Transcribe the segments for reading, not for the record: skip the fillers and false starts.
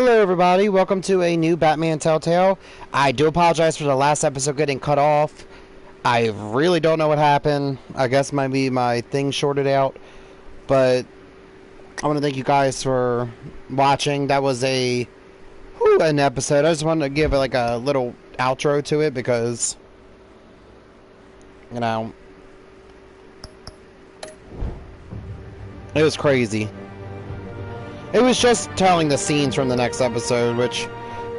Hello everybody, welcome to a new Batman Telltale. I do apologize for the last episode getting cut off. I really don't know what happened. I guess maybe my thing shorted out. But I want to thank you guys for watching. That was an episode. I just wanted to give like a little outro to it because, you know, it was crazy. It was just telling the scenes from the next episode, which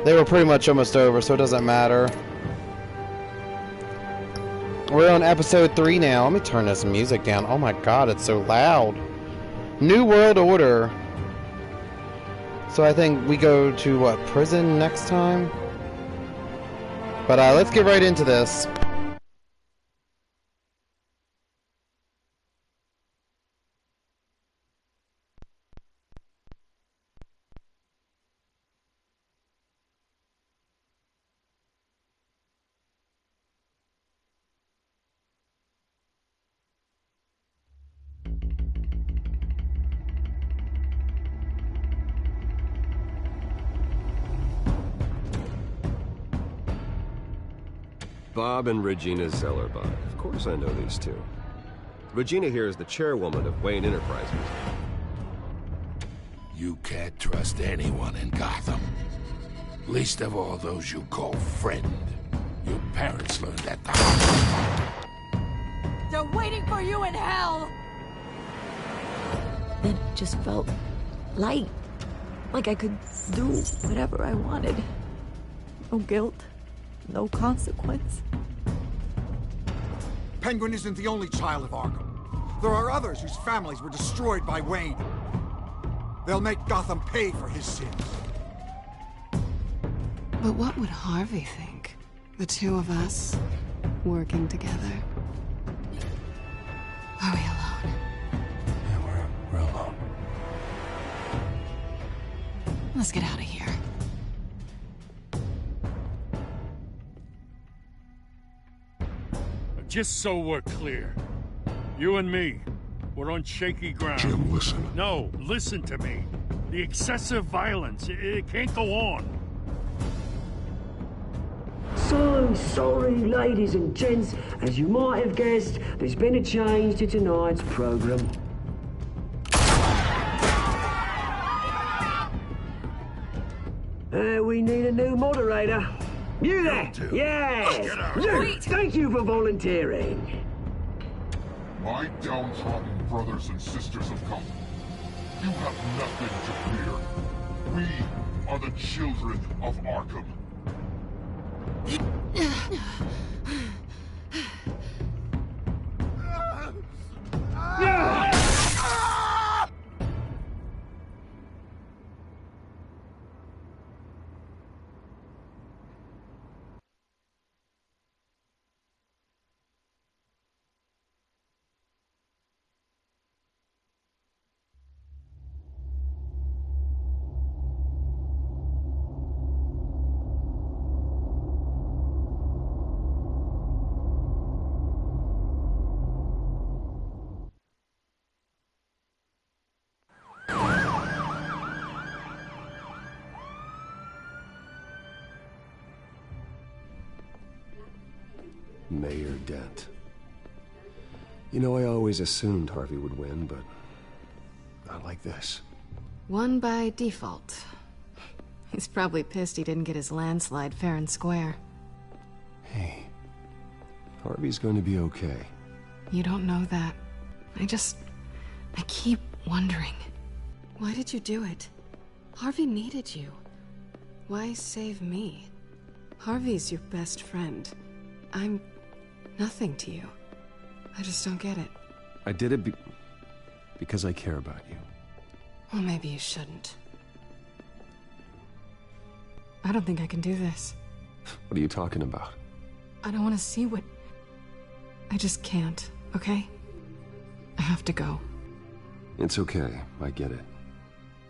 they were pretty much almost over, so it doesn't matter. We're on episode 3 now. Let me turn this music down. Oh my god, it's so loud. New World Order. So I think we go to, what, prison next time? But let's get right into this. Bob and Regina Zellerbach. Of course I know these two. Regina here is the chairwoman of Wayne Enterprises. You can't trust anyone in Gotham. Least of all those you call friend. Your parents learned at the hospital. They're waiting for you in hell! Then it just felt light. Like I could do whatever I wanted. No guilt. No consequence. Penguin isn't the only child of Arkham. There are others whose families were destroyed by Wayne. They'll make Gotham pay for his sins. But what would Harvey think? The two of us working together? Are we alone? Yeah, we're alone. Let's get out of here. Just so we're clear, you and me, we're on shaky ground. Jim, listen. No, listen to me. The excessive violence, it can't go on. So sorry, ladies and gents. As you might have guessed, there's been a change to tonight's program. We need a new moderator. You there? Yes! Luke, thank you for volunteering. My downtrodden brothers and sisters of Gotham, you have nothing to fear. We are the children of Arkham. Mayor Dent. You know, I always assumed Harvey would win, but not like this. Won by default. He's probably pissed he didn't get his landslide fair and square. Hey, Harvey's going to be okay. You don't know that. I keep wondering. Why did you do it? Harvey needed you. Why save me? Harvey's your best friend. I'm nothing to you. I just don't get it. I did it because I care about you. Well, maybe you shouldn't. I don't think I can do this. What are you talking about? I don't want to see what... I just can't, okay? I have to go. It's okay. I get it.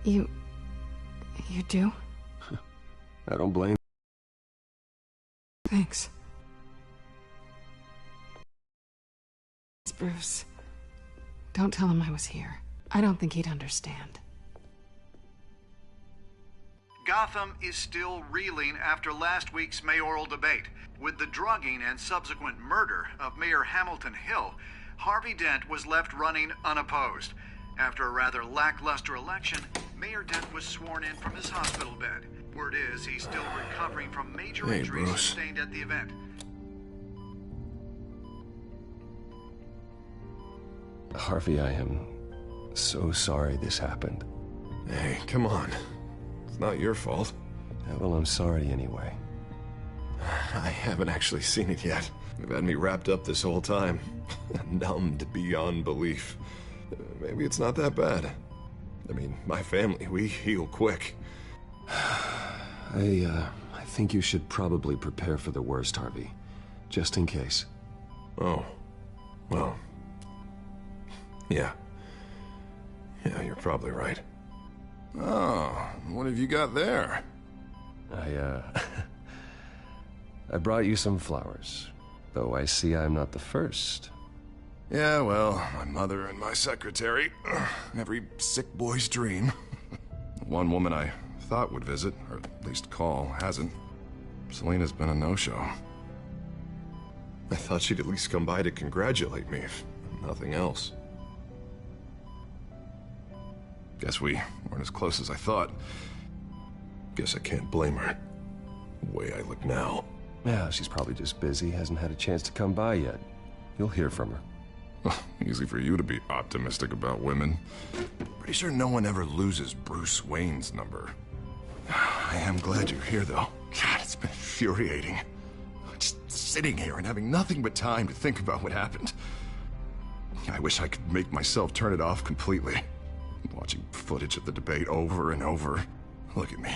You do? I don't blame. Thanks. Bruce. Don't tell him I was here. I don't think he'd understand. Gotham is still reeling after last week's mayoral debate. With the drugging and subsequent murder of Mayor Hamilton Hill, Harvey Dent was left running unopposed. After a rather lackluster election, Mayor Dent was sworn in from his hospital bed. Word is he's still recovering from major injuries sustained at the event. Harvey, I am so sorry this happened. Hey, come on. It's not your fault. Yeah, well, I'm sorry anyway. I haven't actually seen it yet. They've had me wrapped up this whole time. Numbed beyond belief. Maybe it's not that bad. I mean, my family, we heal quick. I think you should probably prepare for the worst, Harvey. Just in case. Oh. Well. Yeah. Yeah, you're probably right. Oh, what have you got there? I brought you some flowers. Though I see I'm not the first. Yeah, well, my mother and my secretary. Every sick boy's dream. One woman I thought would visit, or at least call, hasn't. Selena's been a no-show. I thought she'd at least come by to congratulate me, if nothing else. Guess we weren't as close as I thought. Guess I can't blame her. The way I look now. Yeah, she's probably just busy, hasn't had a chance to come by yet. You'll hear from her. Easy for you to be optimistic about women. Pretty sure no one ever loses Bruce Wayne's number. I am glad you're here, though. God, it's been infuriating. Just sitting here and having nothing but time to think about what happened. I wish I could make myself turn it off completely. Watching footage of the debate over and over. Look at me,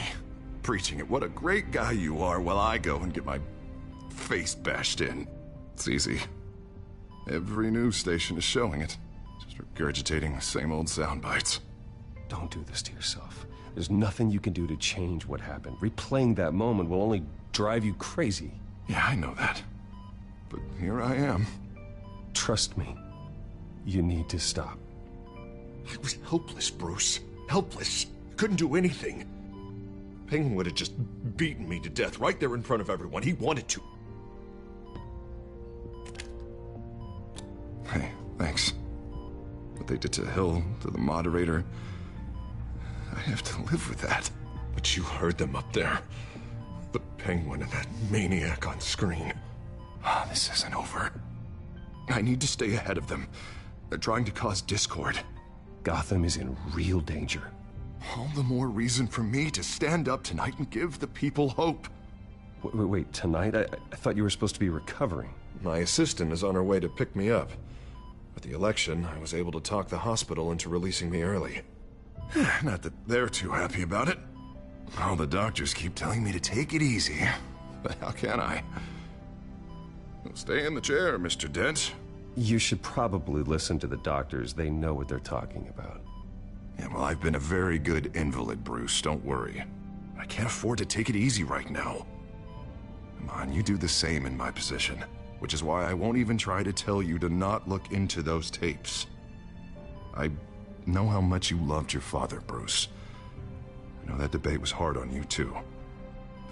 preaching at what a great guy you are while I go and get my face bashed in. It's easy. Every news station is showing it. Just regurgitating the same old sound bites. Don't do this to yourself. There's nothing you can do to change what happened. Replaying that moment will only drive you crazy. Yeah, I know that. But here I am. Trust me. You need to stop. I was helpless, Bruce. Helpless. Couldn't do anything. Penguin would have just beaten me to death right there in front of everyone. He wanted to. Hey, thanks. What they did to Hill, to the moderator, I have to live with that. But you heard them up there. The Penguin and that maniac on screen. This isn't over. I need to stay ahead of them. They're trying to cause discord. Gotham is in real danger. All the more reason for me to stand up tonight and give the people hope. Wait, tonight? I thought you were supposed to be recovering. My assistant is on her way to pick me up. At the election, I was able to talk the hospital into releasing me early. Not that they're too happy about it. All the doctors keep telling me to take it easy. But how can I? Stay in the chair, Mr. Dent. You should probably listen to the doctors. They know what they're talking about. Yeah, well, I've been a very good invalid, Bruce. Don't worry. I can't afford to take it easy right now. Come on, you do the same in my position. Which is why I won't even try to tell you to not look into those tapes. I know how much you loved your father, Bruce. I know that debate was hard on you, too.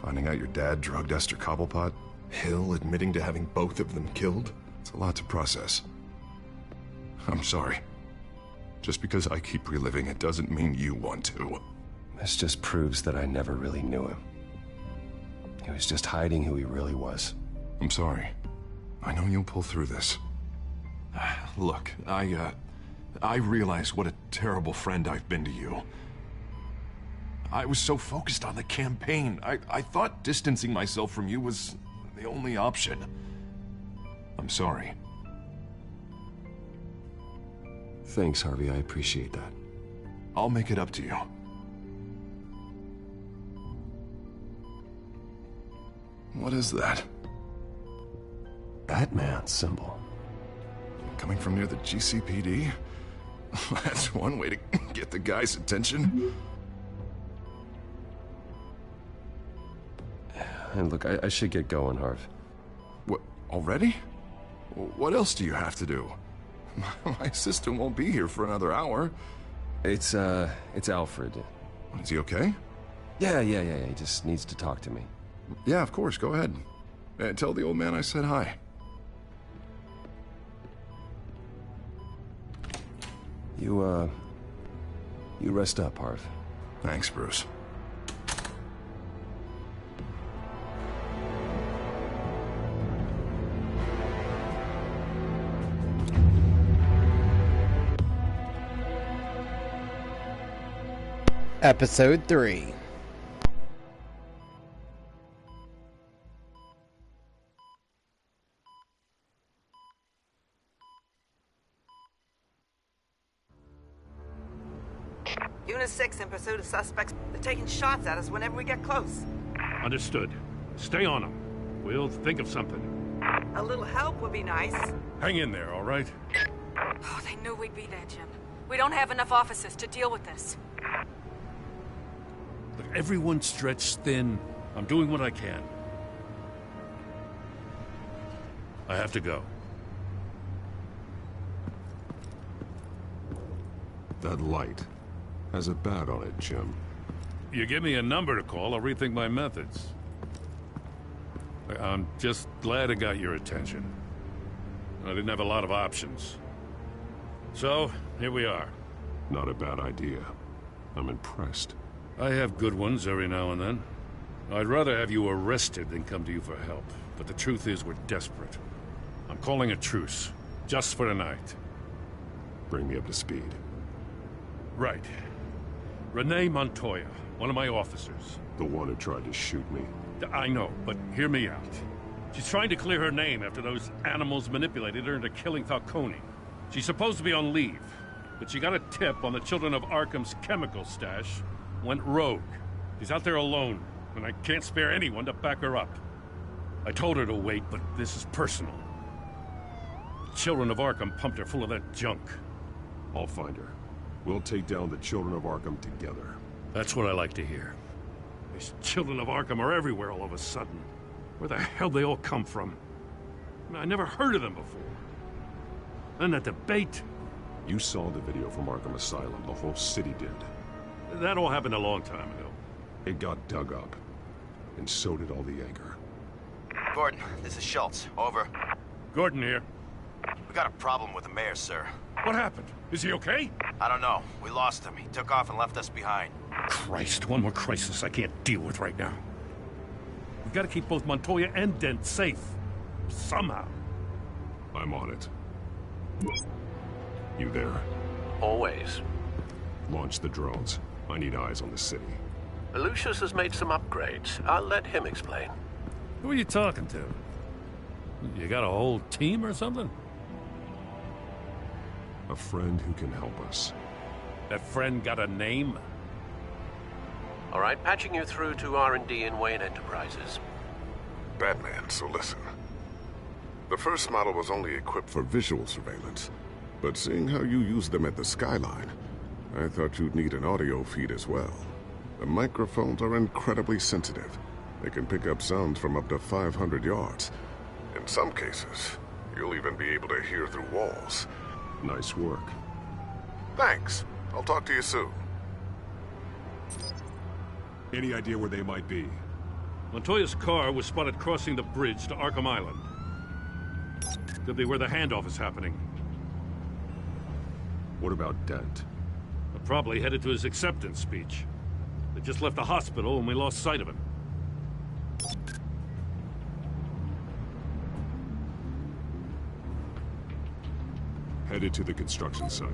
Finding out your dad drugged Esther Cobblepot, Hill admitting to having both of them killed. It's a lot to process. I'm sorry. Just because I keep reliving it doesn't mean you want to. This just proves that I never really knew him. He was just hiding who he really was. I'm sorry. I know you'll pull through this. Look, I realize what a terrible friend I've been to you. I was so focused on the campaign. I thought distancing myself from you was the only option. I'm sorry. Thanks, Harvey. I appreciate that. I'll make it up to you. What is that? Batman symbol. Coming from near the GCPD? That's one way to get the guy's attention. And look, I should get going, Harv. What, already? What else do you have to do? My assistant won't be here for another hour. It's Alfred. Is he okay? Yeah, he just needs to talk to me. Yeah, of course, go ahead. Tell the old man I said hi. You rest up, Harv. Thanks, Bruce. Episode 3. Unit 6 in pursuit of suspects. They're taking shots at us whenever we get close. Understood. Stay on them. We'll think of something. A little help would be nice. Hang in there, all right? Oh, they knew we'd be there, Jim. We don't have enough officers to deal with this. Look, everyone's stretched thin. I'm doing what I can. I have to go. That light has a bat on it, Jim. You give me a number to call, I'll rethink my methods. I'm just glad I got your attention. I didn't have a lot of options. So, here we are. Not a bad idea. I'm impressed. I have good ones every now and then. I'd rather have you arrested than come to you for help. But the truth is, we're desperate. I'm calling a truce. Just for tonight. Bring me up to speed. Right. Renee Montoya, one of my officers. The one who tried to shoot me. I know, but hear me out. She's trying to clear her name after those animals manipulated her into killing Falcone. She's supposed to be on leave, but she got a tip on the Children of Arkham's chemical stash, went rogue. She's out there alone, and I can't spare anyone to back her up. I told her to wait, but this is personal. The Children of Arkham pumped her full of that junk. I'll find her. We'll take down the Children of Arkham together. That's what I like to hear. These Children of Arkham are everywhere all of a sudden. Where the hell they all come from? I never heard of them before. And that debate. You saw the video from Arkham Asylum. The whole city did. That all happened a long time ago. It got dug up. And so did all the anger. Gordon, this is Schultz. Over. Gordon here. We got a problem with the mayor, sir. What happened? Is he okay? I don't know. We lost him. He took off and left us behind. Christ, one more crisis I can't deal with right now. We've got to keep both Montoya and Dent safe. Somehow. I'm on it. You there? Always. Launch the drones. I need eyes on the city. Lucius has made some upgrades. I'll let him explain. Who are you talking to? You got a whole team or something? A friend who can help us. That friend got a name? All right, patching you through to R&D in Wayne Enterprises. Batman, so listen. The first model was only equipped for visual surveillance, but seeing how you use them at the Skyline, I thought you'd need an audio feed as well. The microphones are incredibly sensitive. They can pick up sounds from up to 500 yards. In some cases, you'll even be able to hear through walls. Nice work. Thanks. I'll talk to you soon. Any idea where they might be? Montoya's car was spotted crossing the bridge to Arkham Island. Could be where the handoff is happening. What about Dent? Probably headed to his acceptance speech. They just left the hospital and we lost sight of him. Headed to the construction site.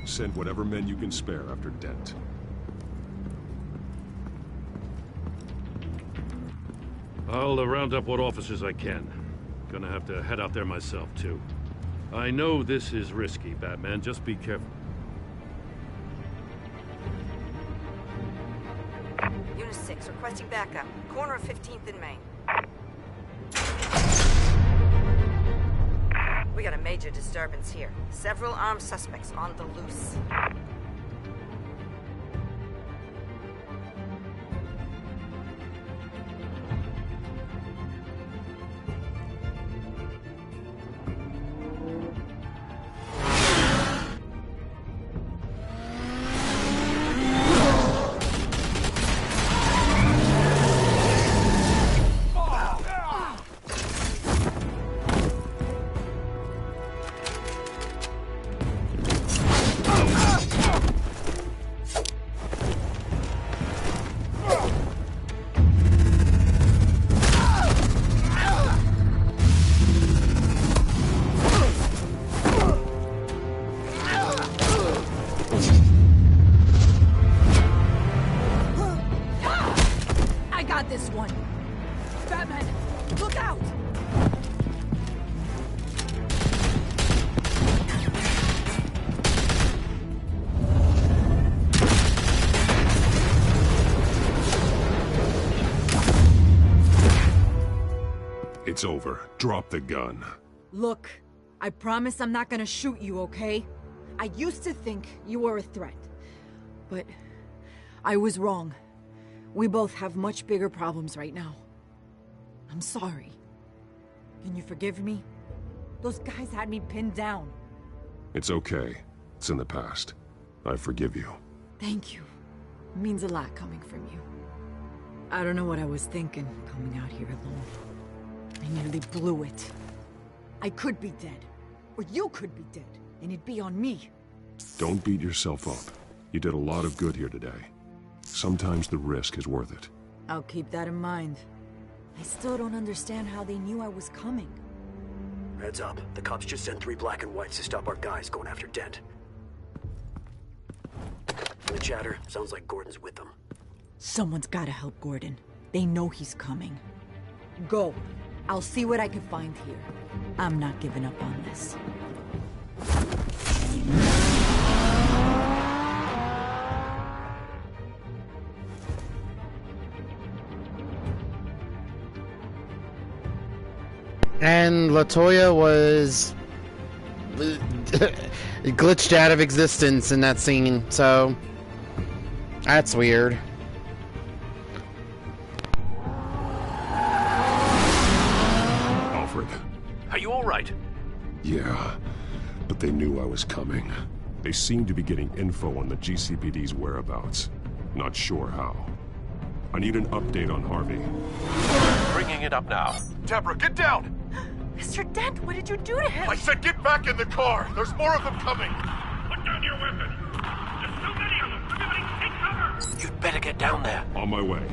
Send whatever men you can spare after Dent. I'll round up what officers I can. Gonna have to head out there myself, too. I know this is risky, Batman. Just be careful. Unit 6, requesting backup. Corner of 15th and Main. We got a major disturbance here. Several armed suspects on the loose. It's over. Drop the gun. Look, I promise I'm not gonna shoot you, okay? I used to think you were a threat. But I was wrong. We both have much bigger problems right now. I'm sorry. Can you forgive me? Those guys had me pinned down. It's okay. It's in the past. I forgive you. Thank you. It means a lot coming from you. I don't know what I was thinking, coming out here alone. I nearly blew it. I could be dead. Or you could be dead. And it'd be on me. Don't beat yourself up. You did a lot of good here today. Sometimes the risk is worth it. I'll keep that in mind. I still don't understand how they knew I was coming. Heads up. The cops just sent 3 black and whites to stop our guys going after Dent. From the chatter, sounds like Gordon's with them. Someone's gotta help Gordon. They know he's coming. Go. I'll see what I can find here. I'm not giving up on this. And LaToya was glitched out of existence in that scene, so that's weird. Alfred. Are you all right? Yeah, but they knew I was coming. They seem to be getting info on the GCPD's whereabouts. Not sure how. I need an update on Harvey. Bringing it up now. Deborah, get down! Mr. Dent, what did you do to him? I said get back in the car! There's more of them coming! Put down your weapon! There's so many of them! Everybody take cover! You'd better get down there. On my way.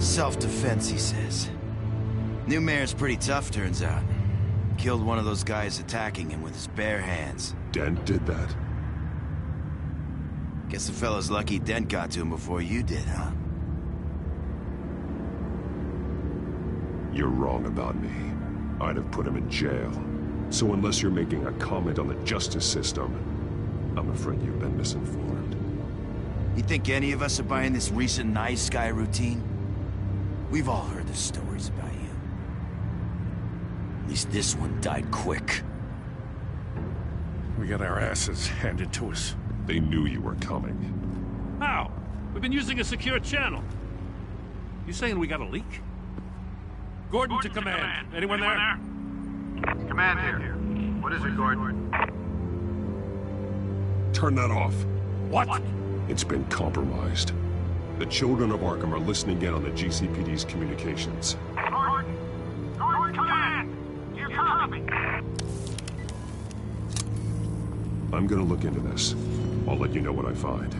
Self-defense, he says. New mayor's pretty tough, turns out. Killed one of those guys attacking him with his bare hands. Dent did that? Guess the fella's lucky Dent got to him before you did, huh? You're wrong about me. I'd have put him in jail. So unless you're making a comment on the justice system, I'm afraid you've been misinformed. You think any of us are buying this recent nice guy routine? We've all heard the stories about you. At least this one died quick. We got our asses handed to us. They knew you were coming. How? We've been using a secure channel. You saying we got a leak? Gordon to command. Anyone there? Command here. What is it, Gordon? Turn that off. What? It's been compromised. The children of Arkham are listening in on the GCPD's communications. Gordon! Gordon, command! Do you copy? I'm gonna look into this. I'll let you know what I find.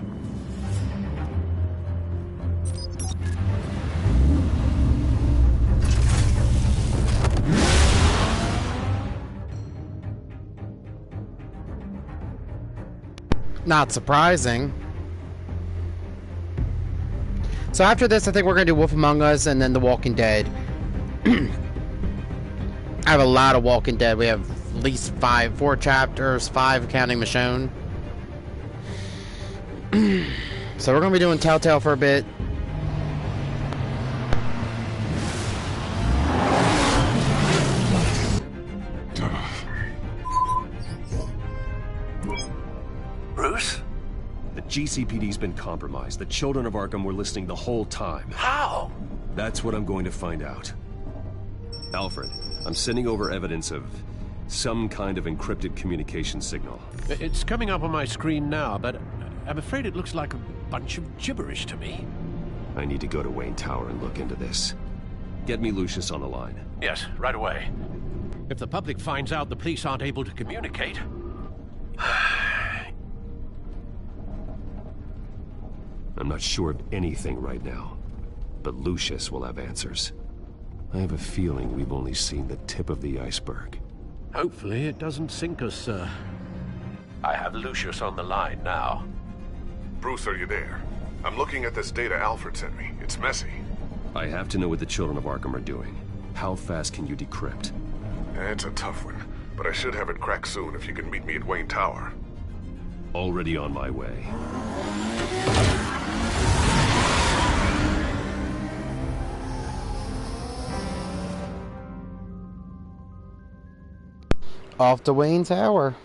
Not surprising. So after this, I think we're going to do Wolf Among Us and then The Walking Dead. I have a lot of Walking Dead. We have at least 4 chapters, 5 counting Michonne. So we're going to be doing Telltale for a bit. Bruce? The GCPD's been compromised. The children of Arkham were listening the whole time. How? That's what I'm going to find out. Alfred, I'm sending over evidence of some kind of encrypted communication signal. It's coming up on my screen now, but I'm afraid it looks like bunch of gibberish to me. I need to go to Wayne Tower and look into this. Get me Lucius on the line. Yes, right away. If the public finds out the police aren't able to communicate... I'm not sure of anything right now, but Lucius will have answers. I have a feeling we've only seen the tip of the iceberg. Hopefully it doesn't sink us, sir. I have Lucius on the line now. Bruce, are you there? I'm looking at this data Alfred sent me. It's messy. I have to know what the children of Arkham are doing. How fast can you decrypt? It's a tough one, but I should have it cracked soon if you can meet me at Wayne Tower. Already on my way. Off to Wayne Tower.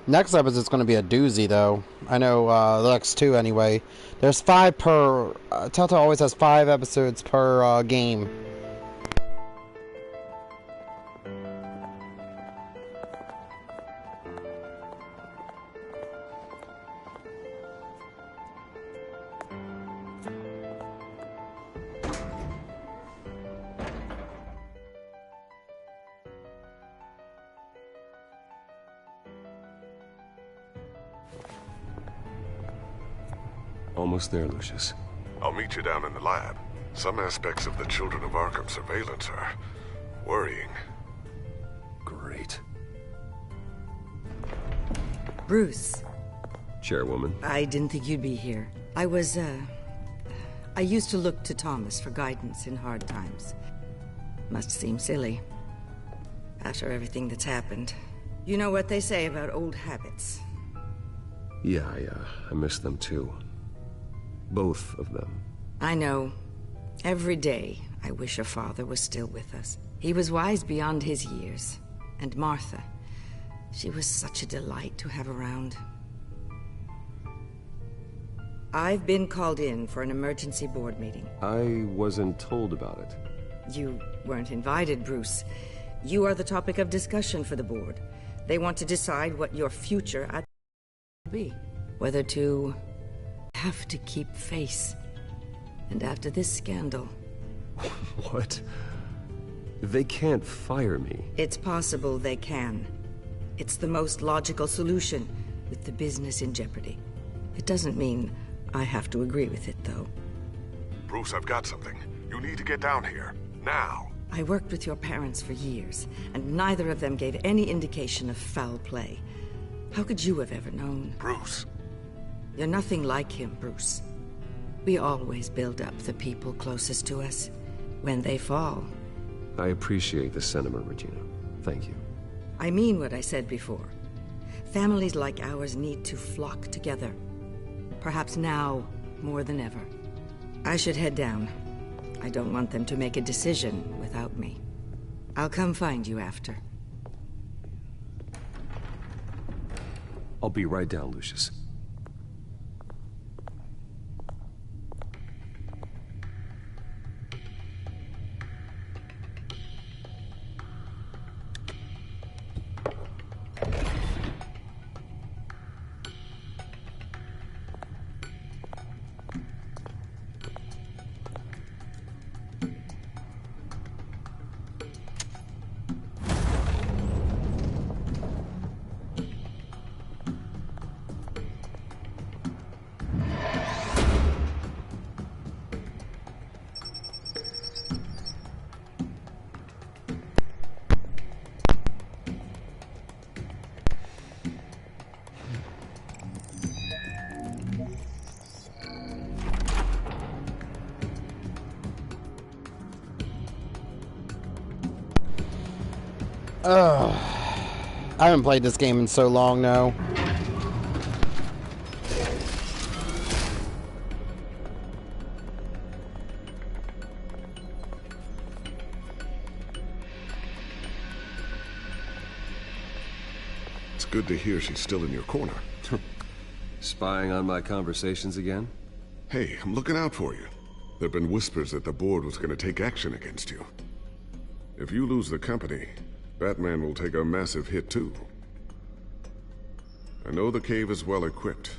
Next episode's going to be a doozy, though. I know the next two, anyway. There's 5 per... Telltale always has 5 episodes per game. Almost there, Lucius. I'll meet you down in the lab. Some aspects of the Children of Arkham surveillance are worrying. Great. Bruce. Chairwoman. I didn't think you'd be here. I used to look to Thomas for guidance in hard times. Must seem silly. After everything that's happened. You know what they say about old habits. Yeah, I miss them too. Both of them. I know. Every day, I wish a father was still with us. He was wise beyond his years. And Martha, she was such a delight to have around. I've been called in for an emergency board meeting. I wasn't told about it. You weren't invited, Bruce. You are the topic of discussion for the board. They want to decide what your future at will be. Whether to have to keep face. And after this scandal... What? They can't fire me. It's possible they can. It's the most logical solution, with the business in jeopardy. It doesn't mean I have to agree with it, though. Bruce, I've got something. You need to get down here. Now. I worked with your parents for years, and neither of them gave any indication of foul play. How could you have ever known? Bruce. You're nothing like him, Bruce. We always build up the people closest to us. When they fall... I appreciate the sentiment, Regina. Thank you. I mean what I said before. Families like ours need to flock together. Perhaps now, more than ever. I should head down. I don't want them to make a decision without me. I'll come find you after. I'll be right down, Lucius. I haven't played this game in so long now. It's good to hear she's still in your corner. Spying on my conversations again? Hey, I'm looking out for you. There've been whispers that the board was going to take action against you. If you lose the company, Batman will take a massive hit too. I know the cave is well equipped,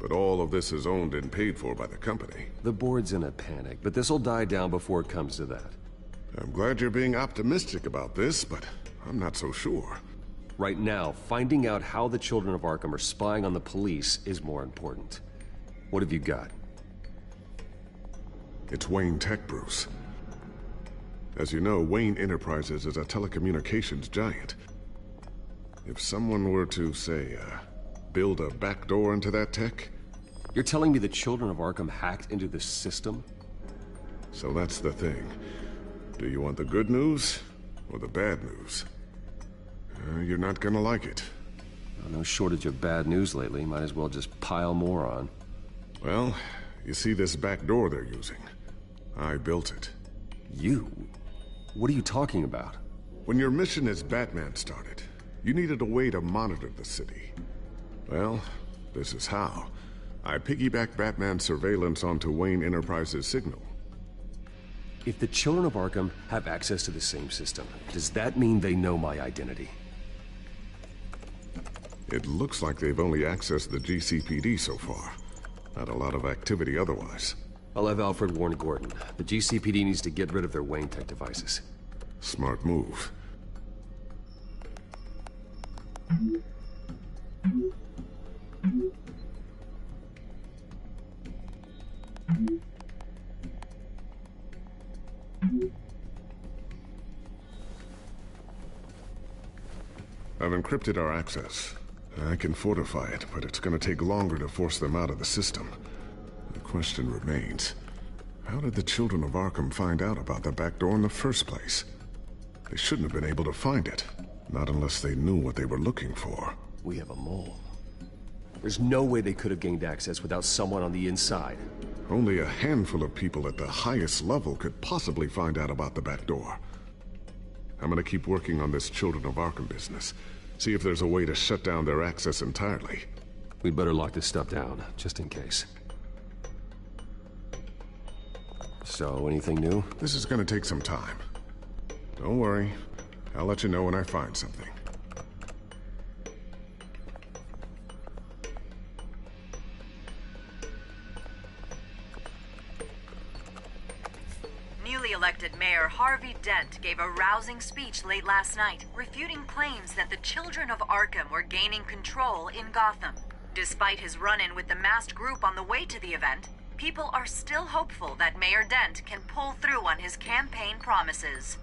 But all of this is owned and paid for by the company. The board's in a panic, but this'll die down before it comes to that. I'm glad you're being optimistic about this, but I'm not so sure. Right now, finding out how the Children of Arkham are spying on the police is more important. What have you got? It's Wayne Tech, Bruce. As you know, Wayne Enterprises is a telecommunications giant. If someone were to, say, build a backdoor into that tech... You're telling me the Children of Arkham hacked into the system? So that's the thing. Do you want the good news or the bad news? You're not gonna like it. No shortage of bad news lately. Might as well just pile more on. Well, you see this back door they're using? I built it. You? What are you talking about? When your mission as Batman started, you needed a way to monitor the city. Well, this is how. I piggybacked Batman's surveillance onto Wayne Enterprises' signal. If the Children of Arkham have access to the same system, does that mean they know my identity? It looks like they've only accessed the GCPD so far. Not a lot of activity otherwise. I'll have Alfred warn Gordon. The GCPD needs to get rid of their Wayne Tech devices. Smart move. I've encrypted our access. I can fortify it, but it's gonna take longer to force them out of the system. The question remains, how did the Children of Arkham find out about the back door in the first place? They shouldn't have been able to find it. Not unless they knew what they were looking for. We have a mole. There's no way they could have gained access without someone on the inside. Only a handful of people at the highest level could possibly find out about the back door. I'm gonna keep working on this Children of Arkham business. See if there's a way to shut down their access entirely. We'd better lock this stuff down, just in case. So, anything new? This is gonna take some time. Don't worry. I'll let you know when I find something. Newly elected Mayor Harvey Dent gave a rousing speech late last night, refuting claims that the Children of Arkham were gaining control in Gotham. Despite his run-in with the masked group on the way to the event, people are still hopeful that Mayor Dent can pull through on his campaign promises.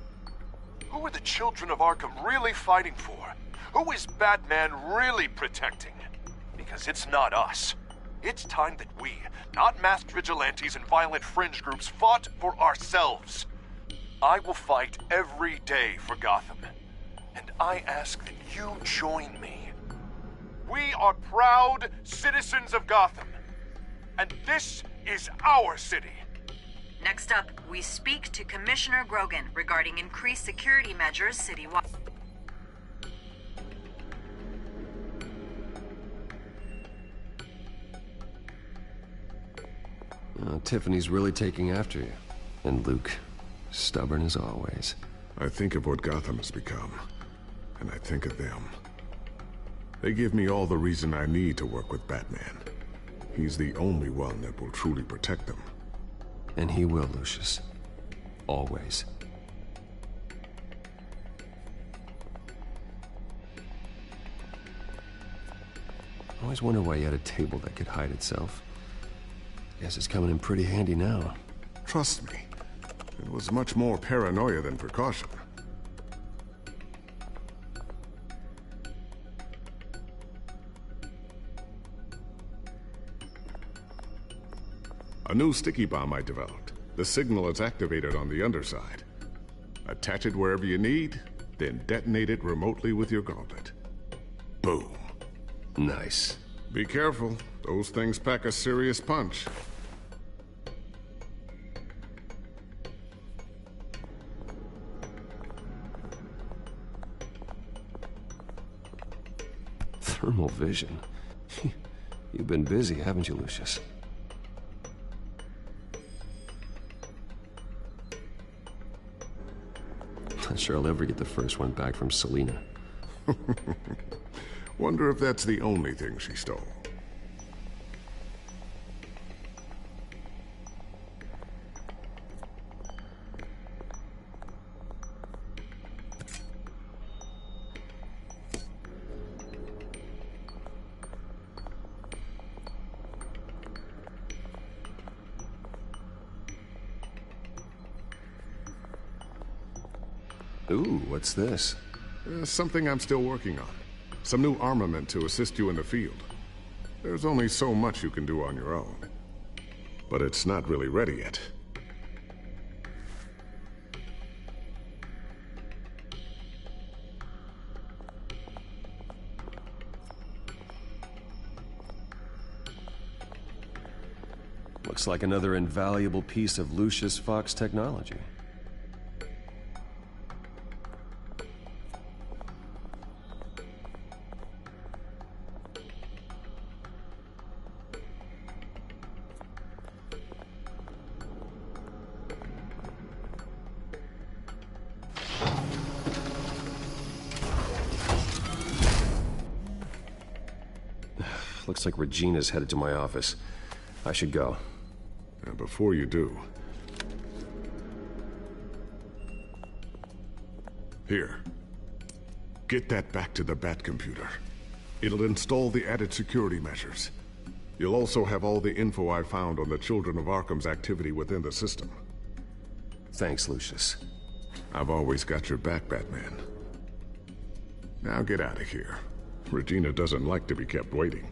Who are the Children of Arkham really fighting for? Who is Batman really protecting? Because it's not us. It's time that we, not masked vigilantes and violent fringe groups, fought for ourselves. I will fight every day for Gotham. And I ask that you join me. We are proud citizens of Gotham. And this is our city. Next up, we speak to Commissioner Grogan regarding increased security measures citywide. Tiffany's really taking after you. And Luke, stubborn as always. I think of what Gotham has become, and I think of them. They give me all the reason I need to work with Batman. He's the only one that will truly protect them. And he will, Lucius. Always. I always wonder why you had a table that could hide itself. Guess it's coming in pretty handy now. Trust me, it was much more paranoia than precaution. A new sticky bomb I developed. The signal is activated on the underside. Attach it wherever you need, then detonate it remotely with your gauntlet. Boom. Nice. Be careful. Those things pack a serious punch. Thermal vision. You've been busy, haven't you, Lucius? Not sure I'll ever get the first one back from Selina. Wonder if that's the only thing she stole. Ooh, what's this? Something I'm still working on. Some new armament to assist you in the field. There's only so much you can do on your own. But it's not really ready yet. Looks like another invaluable piece of Lucius Fox technology. Looks like Regina's headed to my office. I should go. And before you do... Here. Get that back to the Bat computer. It'll install the added security measures. You'll also have all the info I found on the Children of Arkham's activity within the system. Thanks, Lucius. I've always got your back, Batman. Now get out of here. Regina doesn't like to be kept waiting.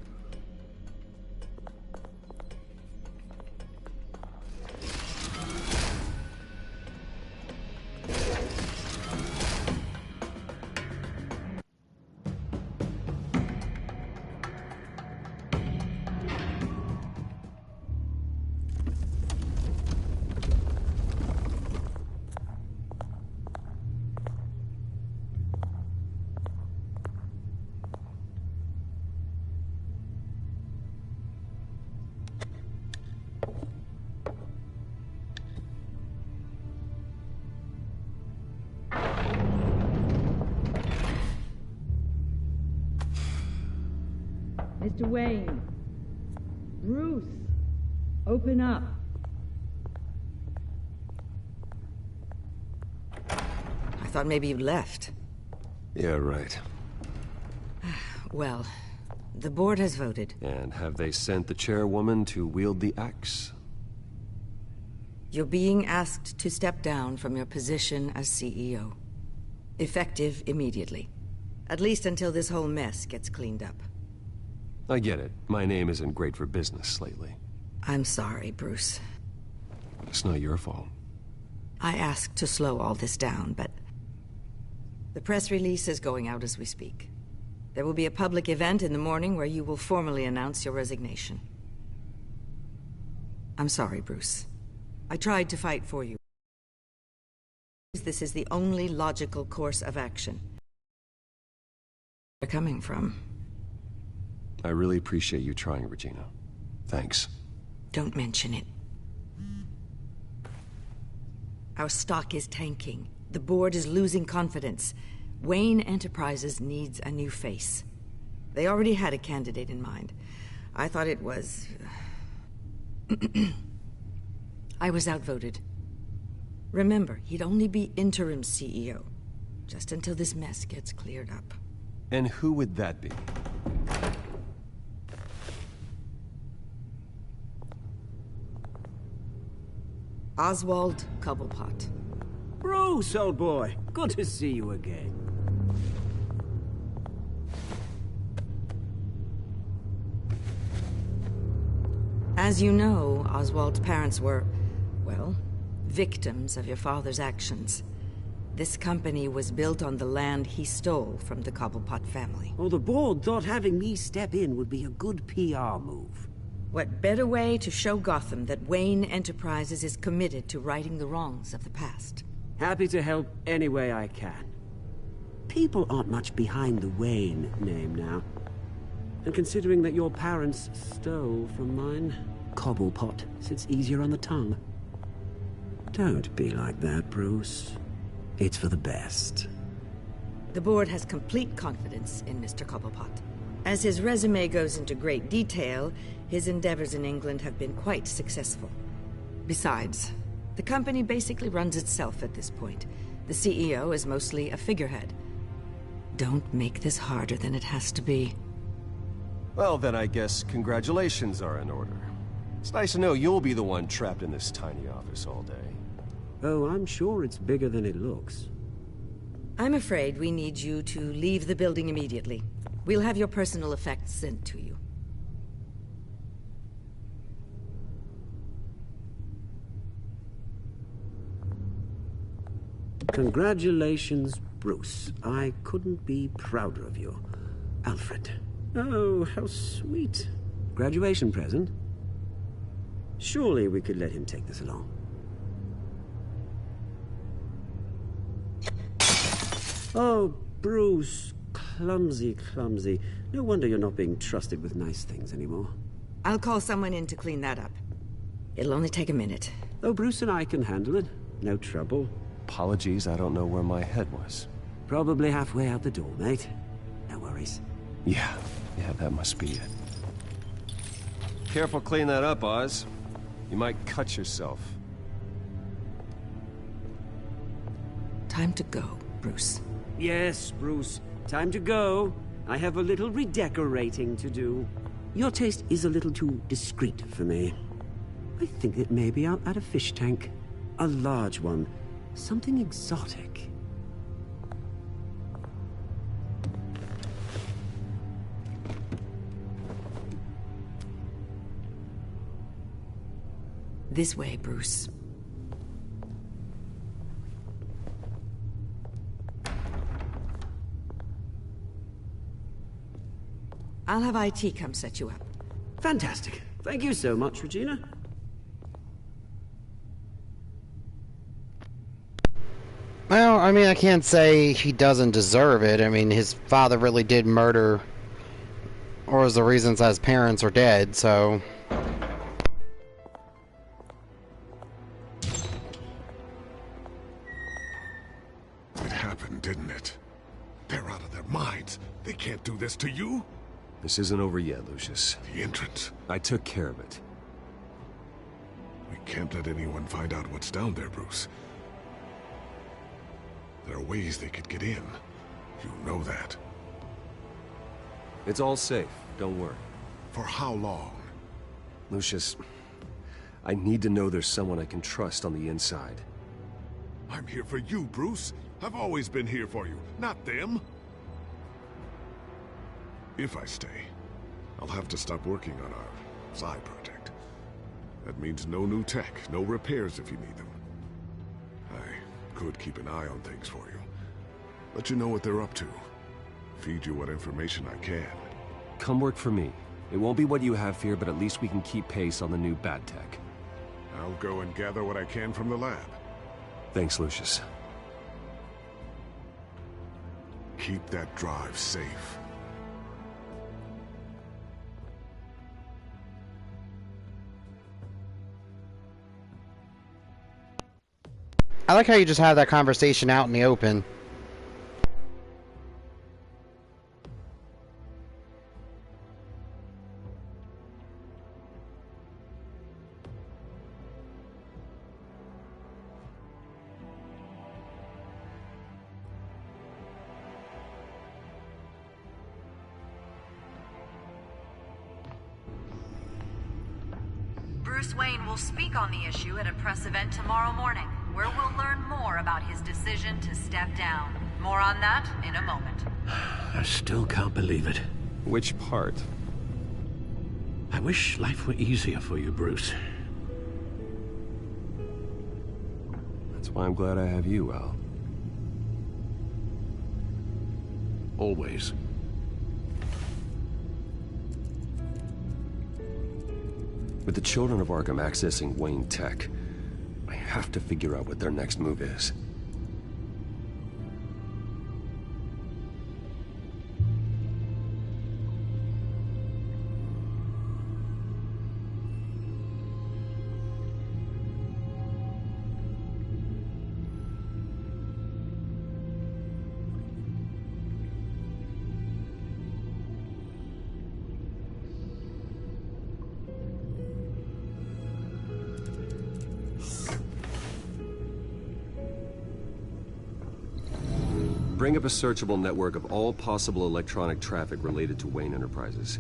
Mr. Wayne. Bruce. Open up. I thought maybe you left. Yeah, right. Well, the board has voted. And have they sent the chairwoman to wield the axe? You're being asked to step down from your position as CEO. Effective immediately. At least until this whole mess gets cleaned up. I get it. My name isn't great for business lately. I'm sorry, Bruce. It's not your fault. I asked to slow all this down, but... the press release is going out as we speak. There will be a public event in the morning where you will formally announce your resignation. I'm sorry, Bruce. I tried to fight for you. This is the only logical course of action. Where you're coming from. I really appreciate you trying, Regina. Thanks. Don't mention it. Our stock is tanking. The board is losing confidence. Wayne Enterprises needs a new face. They already had a candidate in mind. I thought it was... I was outvoted. Remember, he'd only be interim CEO. Just until this mess gets cleared up. And who would that be? Oswald Cobblepot. Bruce, old boy. Good to see you again. As you know, Oswald's parents were, well, victims of your father's actions. This company was built on the land he stole from the Cobblepot family. Well, the board thought having me step in would be a good PR move. What better way to show Gotham that Wayne Enterprises is committed to righting the wrongs of the past? Happy to help any way I can. People aren't much behind the Wayne name now. And considering that your parents stole from mine, Cobblepot sits easier on the tongue. Don't be like that, Bruce. It's for the best. The board has complete confidence in Mr. Cobblepot. As his resume goes into great detail, his endeavors in England have been quite successful. Besides, the company basically runs itself at this point. The CEO is mostly a figurehead. Don't make this harder than it has to be. Well, then I guess congratulations are in order. It's nice to know you'll be the one trapped in this tiny office all day. Oh, I'm sure it's bigger than it looks. I'm afraid we need you to leave the building immediately. We'll have your personal effects sent to you. Congratulations, Bruce. I couldn't be prouder of you. Alfred. Oh, how sweet. Graduation present? Surely we could let him take this along. Oh, Bruce. Clumsy, clumsy. No wonder you're not being trusted with nice things anymore. I'll call someone in to clean that up. It'll only take a minute. Oh, Bruce and I can handle it. No trouble. Apologies, I don't know where my head was. Probably halfway out the door, mate. No worries. Yeah, that must be it. Careful clean that up, Oz. You might cut yourself. Time to go, Bruce. Yes, Bruce. Time to go. I have a little redecorating to do. Your taste is a little too discreet for me. I think that maybe I'll add a fish tank. A large one. Something exotic. This way, Bruce. I'll have IT come set you up. Fantastic. Thank you so much, Regina. Well, I mean, I can't say he doesn't deserve it. I mean, his father really did murder, or was the reasons that his parents are dead, so... It happened, didn't it? They're out of their minds. They can't do this to you. This isn't over yet, Lucius. The entrance. I took care of it. We can't let anyone find out what's down there, Bruce. There are ways they could get in. You know that. It's all safe. Don't worry. For how long? Lucius, I need to know there's someone I can trust on the inside. I'm here for you, Bruce. I've always been here for you, not them. If I stay, I'll have to stop working on our side project. That means no new tech, no repairs if you need them. I could keep an eye on things for you. Let you know what they're up to. Feed you what information I can. Come work for me. It won't be what you have here, but at least we can keep pace on the new bad tech. I'll go and gather what I can from the lab. Thanks, Lucius. Keep that drive safe. I like how you just have that conversation out in the open. Bruce Wayne will speak on the issue at a press event tomorrow morning, where we'll learn more about his decision to step down. More on that in a moment. I still can't believe it. Which part? I wish life were easier for you, Bruce. That's why I'm glad I have you, Al. Always. With the children of Arkham accessing Wayne Tech, I have to figure out what their next move is. Bring up a searchable network of all possible electronic traffic related to Wayne Enterprises.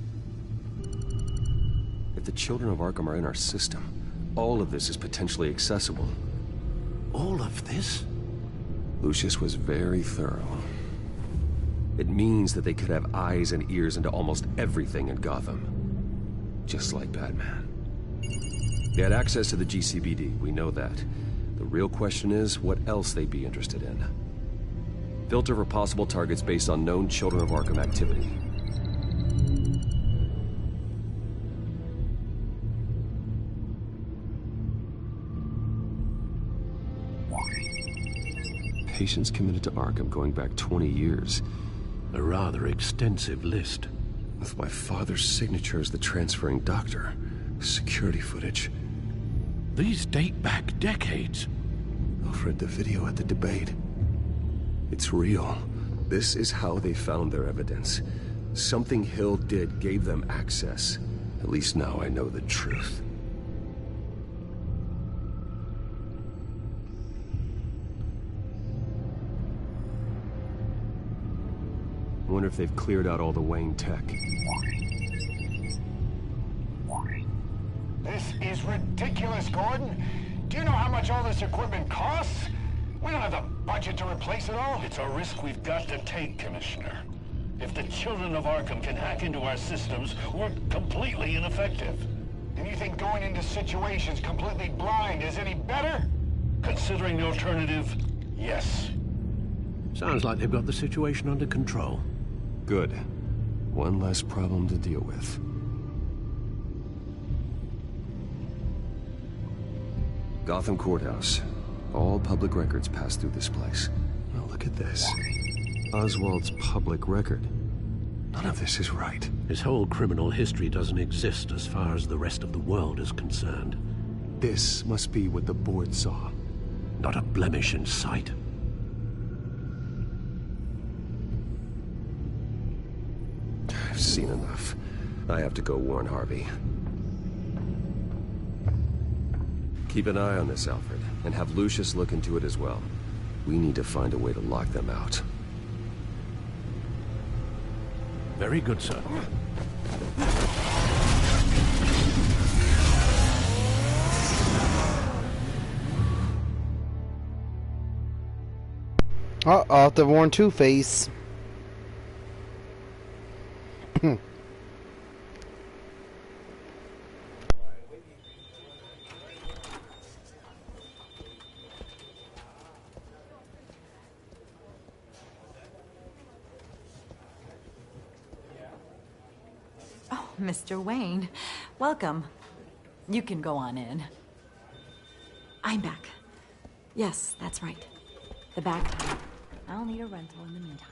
If the children of Arkham are in our system, all of this is potentially accessible. All of this? Lucius was very thorough. It means that they could have eyes and ears into almost everything in Gotham. Just like Batman. They had access to the GCPD, we know that. The real question is, what else they'd be interested in. Filter for possible targets based on known Children of Arkham activity. Patients committed to Arkham going back 20 years. A rather extensive list. With my father's signature as the transferring doctor. Security footage. These date back decades. I've read the video at the debate. It's real. This is how they found their evidence. Something Hill did gave them access. At least now I know the truth. I wonder if they've cleared out all the Wayne tech. This is ridiculous, Gordon. Do you know how much all this equipment costs? We don't have the budget to replace it all. It's a risk we've got to take, Commissioner. If the Children of Arkham can hack into our systems, we're completely ineffective. And you think going into situations completely blind is any better? Considering the alternative, yes. Sounds like they've got the situation under control. Good. One less problem to deal with. Gotham Courthouse. All public records pass through this place. Oh, look at this. Oswald's public record. None of this is right. His whole criminal history doesn't exist as far as the rest of the world is concerned. This must be what the board saw. Not a blemish in sight. I've seen enough. I have to go warn Harvey. Keep an eye on this, Alfred, and have Lucius look into it as well. We need to find a way to lock them out. Very good, sir. I'll have to warn Two-Face. Mr. Wayne, welcome. You can go on in. I'm back. Yes, that's right. The back time. I'll need a rental in the meantime.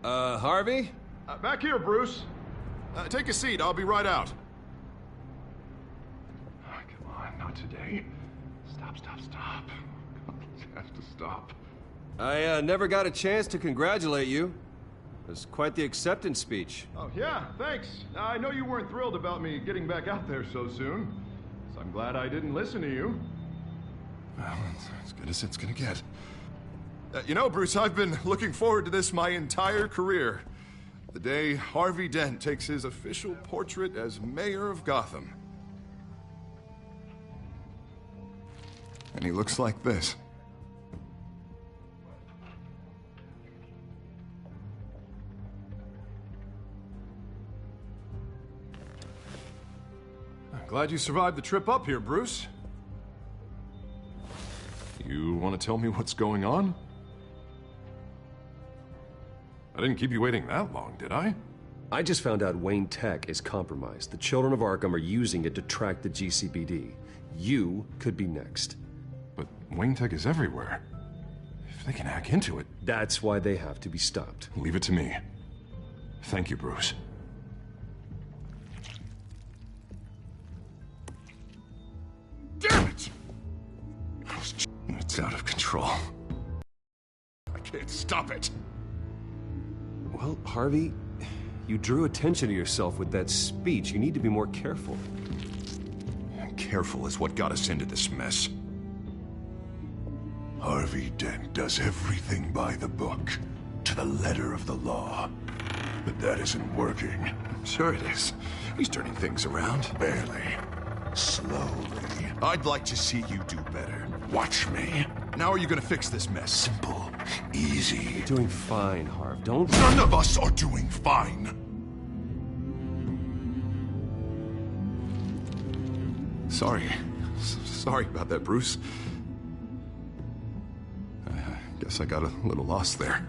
Harvey? Back here, Bruce. Take a seat, I'll be right out. Oh, come on, not today. Stop. I have to stop. I never got a chance to congratulate you. It was quite the acceptance speech. Oh, yeah, thanks. I know you weren't thrilled about me getting back out there so soon, so I'm glad I didn't listen to you. Well, it's as good as it's gonna get. You know, Bruce, I've been looking forward to this my entire career. The day Harvey Dent takes his official portrait as mayor of Gotham. And he looks like this. Glad you survived the trip up here, Bruce. You want to tell me what's going on? I didn't keep you waiting that long, did I? I just found out Wayne Tech is compromised. The Children of Arkham are using it to track the GCPD. You could be next. But Wayne Tech is everywhere. If they can hack into it... That's why they have to be stopped. Leave it to me. Thank you, Bruce. Damn it! It's out of control. I can't stop it. Well, Harvey, you drew attention to yourself with that speech. You need to be more careful. Careful is what got us into this mess. Harvey Dent does everything by the book, to the letter of the law. But that isn't working. Sure it is. He's turning things around. Barely. Slowly. I'd like to see you do better. Watch me. Now are you gonna fix this mess? Simple. Easy. You're doing fine, Harv. Don't... None of us are doing fine. Sorry. Sorry about that, Bruce. I guess I got a little lost there.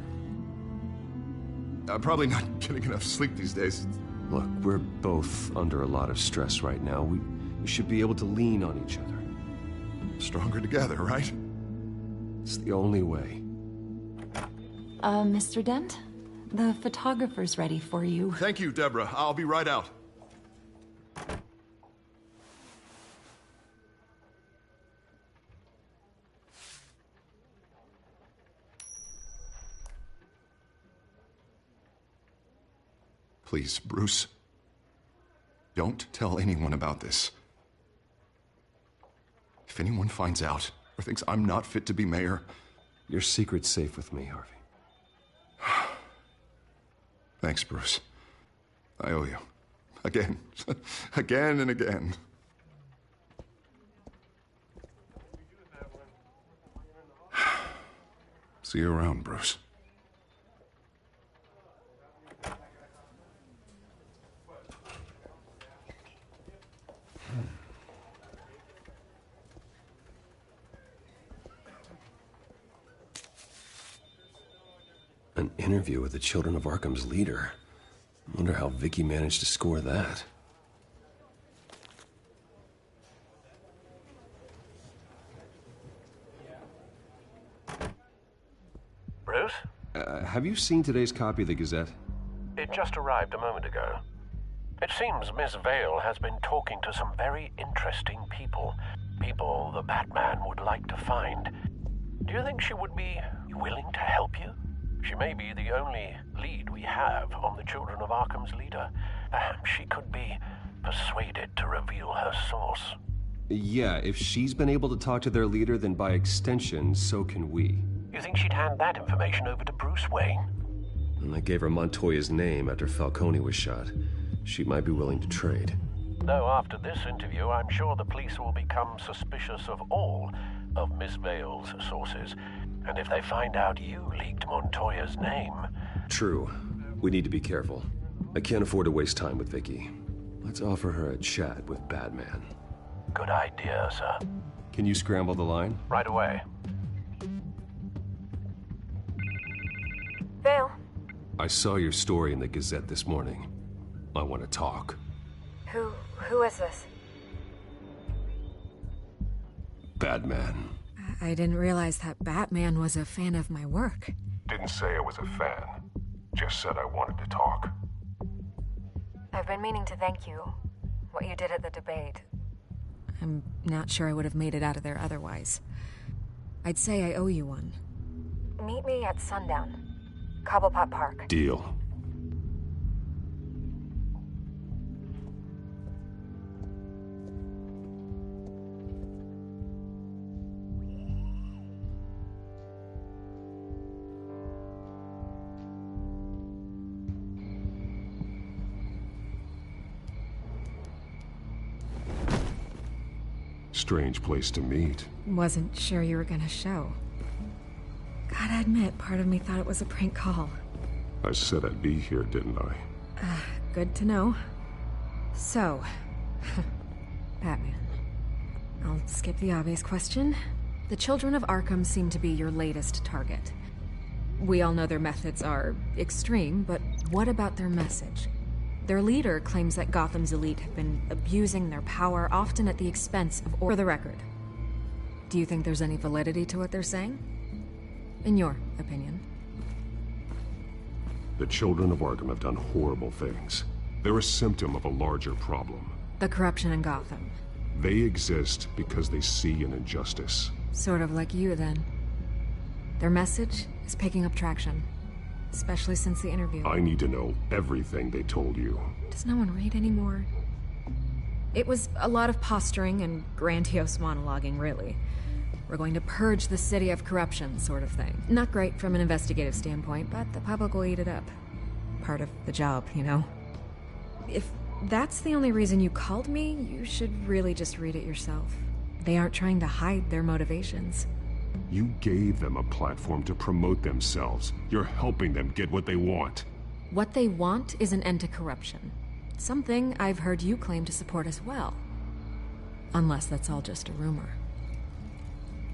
I'm probably not getting enough sleep these days. Look, we're both under a lot of stress right now. We should be able to lean on each other. Stronger together, right? It's the only way. Mr. Dent? The photographer's ready for you. Thank you, Deborah. I'll be right out. Please, Bruce. Don't tell anyone about this. If anyone finds out or thinks I'm not fit to be mayor... Your secret's safe with me, Harvey. Thanks, Bruce. I owe you. Again. Again and again. See you around, Bruce. An interview with the Children of Arkham's leader. I wonder how Vicky managed to score that. Bruce? Have you seen today's copy of the Gazette? It just arrived a moment ago. It seems Miss Vale has been talking to some very interesting people. People the Batman would like to find. Do you think she would be willing to help you? She may be the only lead we have on the Children of Arkham's leader. Perhaps she could be persuaded to reveal her source. Yeah, if she's been able to talk to their leader, then by extension, so can we. You think she'd hand that information over to Bruce Wayne? And I gave her Montoya's name after Falcone was shot. She might be willing to trade. Though after this interview, I'm sure the police will become suspicious of all of Miss Vale's sources. And if they find out you leaked Montoya's name... True. We need to be careful. I can't afford to waste time with Vicky. Let's offer her a chat with Batman. Good idea, sir. Can you scramble the line? Right away. Vale. I saw your story in the Gazette this morning. I want to talk. Who is this? Batman. I didn't realize that Batman was a fan of my work. Didn't say I was a fan. Just said I wanted to talk. I've been meaning to thank you. What you did at the debate. I'm not sure I would have made it out of there otherwise. I'd say I owe you one. Meet me at sundown. Cobblepot Park. Deal. Strange place to meet. Wasn't sure you were gonna show. Gotta admit, part of me thought it was a prank call. I said I'd be here, didn't I? Good to know. So, Batman. I'll skip the obvious question. The Children of Arkham seem to be your latest target. We all know their methods are extreme, but what about their message? Their leader claims that Gotham's elite have been abusing their power, often at the expense of... For the record, do you think there's any validity to what they're saying? In your opinion? The Children of Arkham have done horrible things. They're a symptom of a larger problem. The corruption in Gotham. They exist because they see an injustice. Sort of like you, then. Their message is picking up traction. Especially since the interview. I need to know everything they told you. Does no one read anymore? It was a lot of posturing and grandiose monologuing, really. We're going to purge the city of corruption, sort of thing. Not great from an investigative standpoint, but the public will eat it up. Part of the job, you know? If that's the only reason you called me, you should really just read it yourself. They aren't trying to hide their motivations. You gave them a platform to promote themselves. You're helping them get what they want. What they want is an end to corruption. Something I've heard you claim to support as well. Unless that's all just a rumor.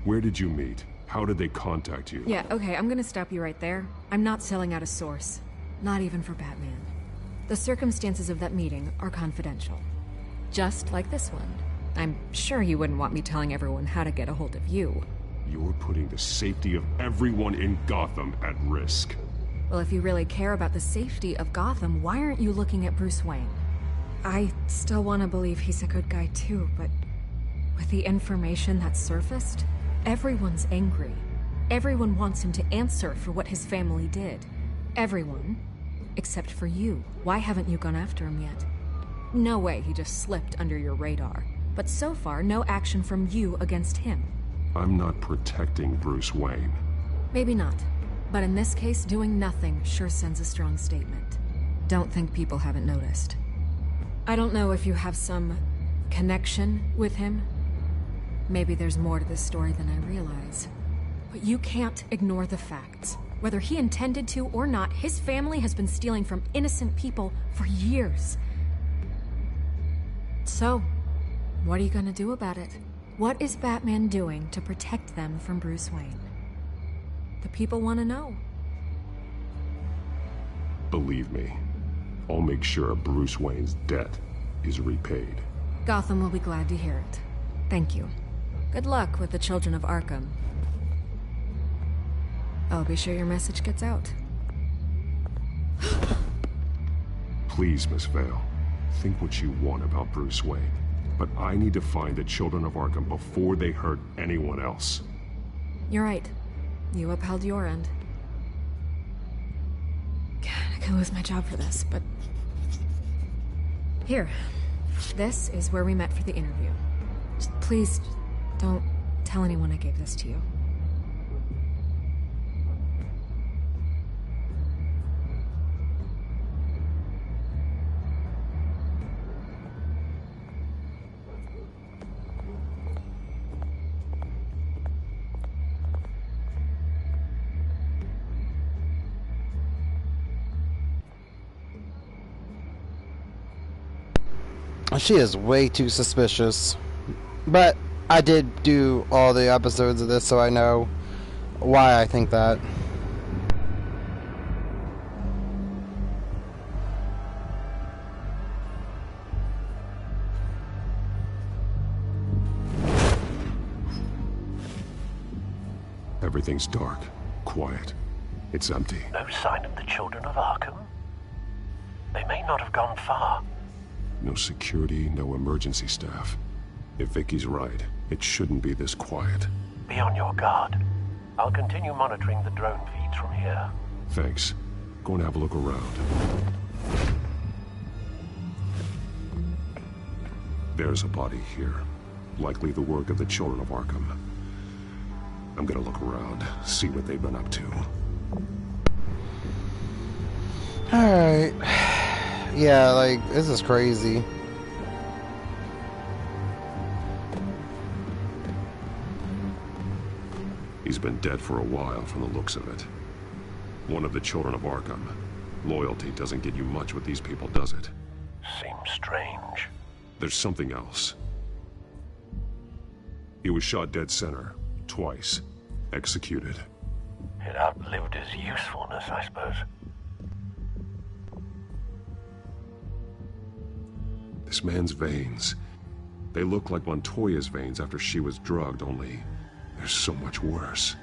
Where did you meet? How did they contact you? Yeah, okay, I'm gonna stop you right there. I'm not selling out a source. Not even for Batman. The circumstances of that meeting are confidential. Just like this one. I'm sure you wouldn't want me telling everyone how to get a hold of you. You're putting the safety of everyone in Gotham at risk. Well, if you really care about the safety of Gotham, why aren't you looking at Bruce Wayne? I still want to believe he's a good guy too, but with the information that surfaced, everyone's angry. Everyone wants him to answer for what his family did. Everyone, except for you. Why haven't you gone after him yet? No way he just slipped under your radar. But so far, no action from you against him. I'm not protecting Bruce Wayne. Maybe not. But in this case, doing nothing sure sends a strong statement. Don't think people haven't noticed. I don't know if you have some connection with him. Maybe there's more to this story than I realize. But you can't ignore the facts. Whether he intended to or not, his family has been stealing from innocent people for years. So, what are you gonna do about it? What is Batman doing to protect them from Bruce Wayne? The people want to know. Believe me, I'll make sure Bruce Wayne's debt is repaid. Gotham will be glad to hear it. Thank you. Good luck with the children of Arkham. I'll be sure your message gets out. Please, Miss Vale, think what you want about Bruce Wayne. But I need to find the children of Arkham before they hurt anyone else. You're right. You upheld your end. God, I could lose my job for this, but... Here. This is where we met for the interview. Just please, don't tell anyone I gave this to you. She is way too suspicious. But I did do all the episodes of this, so I know why I think that. Everything's dark, quiet. It's empty. No sign of the children of Arkham? They may not have gone far. No security, no emergency staff. If Vicky's right, it shouldn't be this quiet. Be on your guard. I'll continue monitoring the drone feeds from here. Thanks. Go and have a look around. There's a body here. Likely the work of the children of Arkham. I'm gonna look around, see what they've been up to. Alright. Yeah, like, this is crazy. He's been dead for a while from the looks of it. One of the children of Arkham. Loyalty doesn't get you much with these people, does it? Seems strange. There's something else. He was shot dead center, twice. Executed. It outlived his usefulness, I suppose. This man's veins. They look like Montoya's veins after she was drugged, only they're so much worse.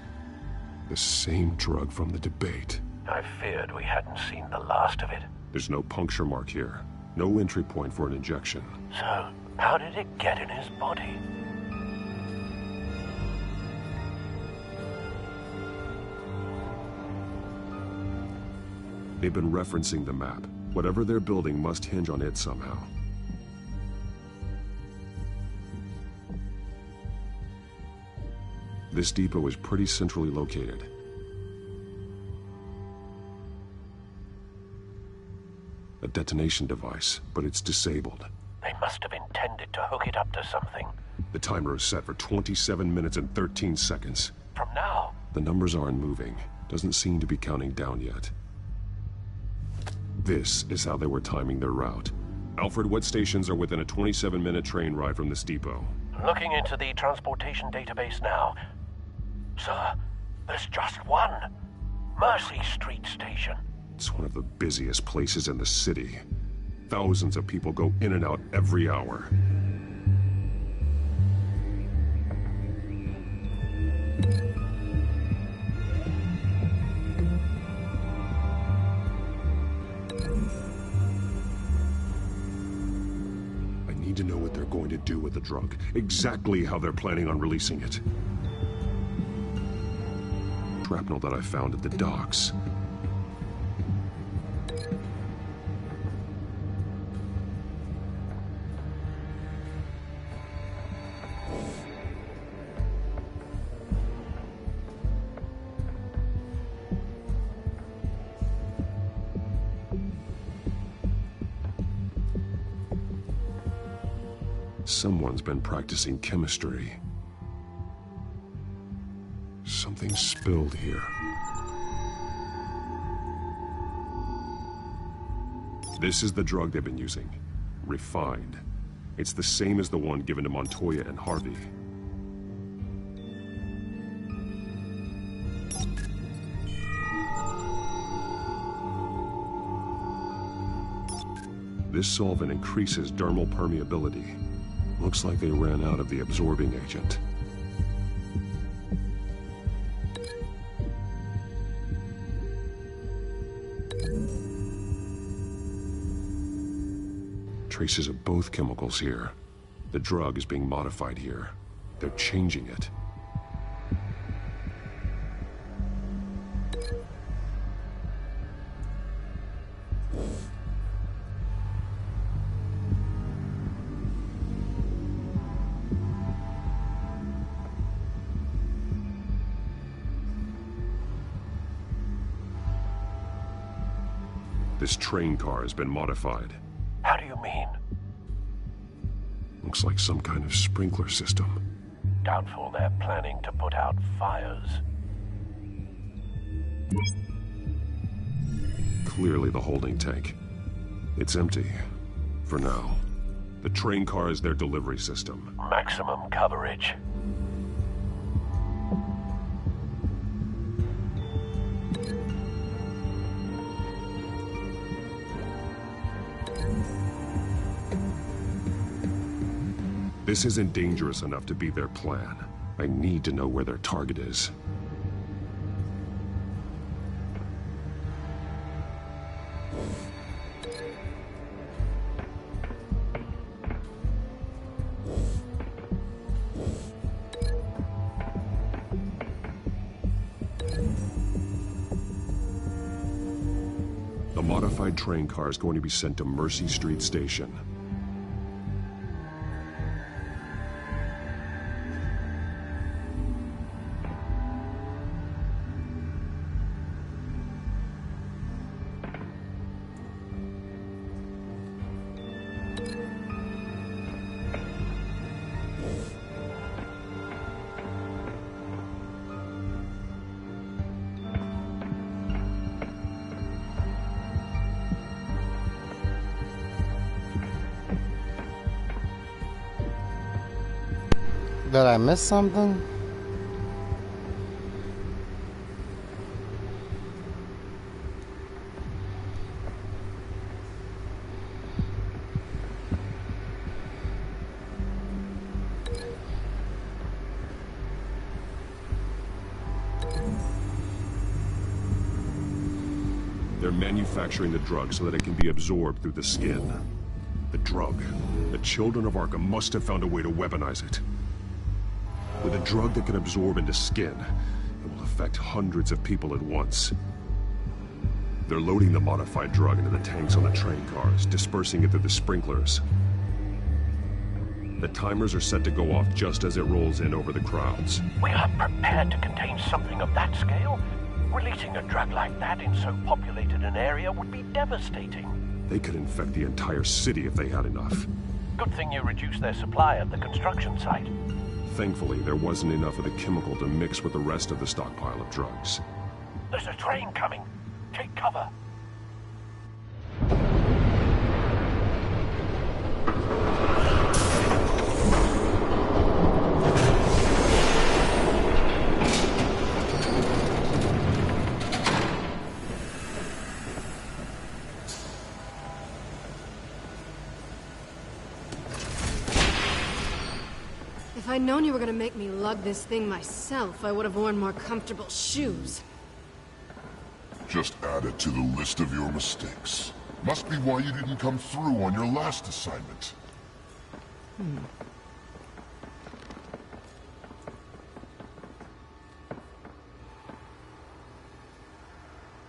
The same drug from the debate. I feared we hadn't seen the last of it. There's no puncture mark here. No entry point for an injection. So, how did it get in his body? They've been referencing the map. Whatever they're building must hinge on it somehow. This depot is pretty centrally located. A detonation device, but it's disabled. They must have intended to hook it up to something. The timer is set for 27 minutes and 13 seconds. From now? The numbers aren't moving. Doesn't seem to be counting down yet. This is how they were timing their route. Alfred, what stations are within a 27-minute train ride from this depot? Looking into the transportation database now. Sir, there's just one. Mercy Street Station. It's one of the busiest places in the city. Thousands of people go in and out every hour. I need to know what they're going to do with the drug. Exactly how they're planning on releasing it. Shrapnel that I found at the docks. Someone's been practicing chemistry. Something spilled here. This is the drug they've been using. Refined. It's the same as the one given to Montoya and Harvey. This solvent increases dermal permeability. Looks like they ran out of the absorbing agent. Traces of both chemicals here. The drug is being modified here. They're changing it. This train car has been modified. How do you mean? Looks like some kind of sprinkler system. Doubtful they're planning to put out fires. Clearly the holding tank. It's empty. For now. The train car is their delivery system. Maximum coverage. This isn't dangerous enough to be their plan. I need to know where their target is. The modified train car is going to be sent to Mercy Street Station. Did I miss something? They're manufacturing the drug so that it can be absorbed through the skin. The drug. The children of Arkham must have found a way to weaponize it. With a drug that can absorb into skin, it will affect hundreds of people at once. They're loading the modified drug into the tanks on the train cars, dispersing it through the sprinklers. The timers are set to go off just as it rolls in over the crowds. We aren't prepared to contain something of that scale. Releasing a drug like that in so populated an area would be devastating. They could infect the entire city if they had enough. Good thing you reduced their supply at the construction site. Thankfully, there wasn't enough of the chemical to mix with the rest of the stockpile of drugs. There's a train coming. Take cover. If I'd known you were gonna make me lug this thing myself, I would have worn more comfortable shoes. Just add it to the list of your mistakes. Must be why you didn't come through on your last assignment.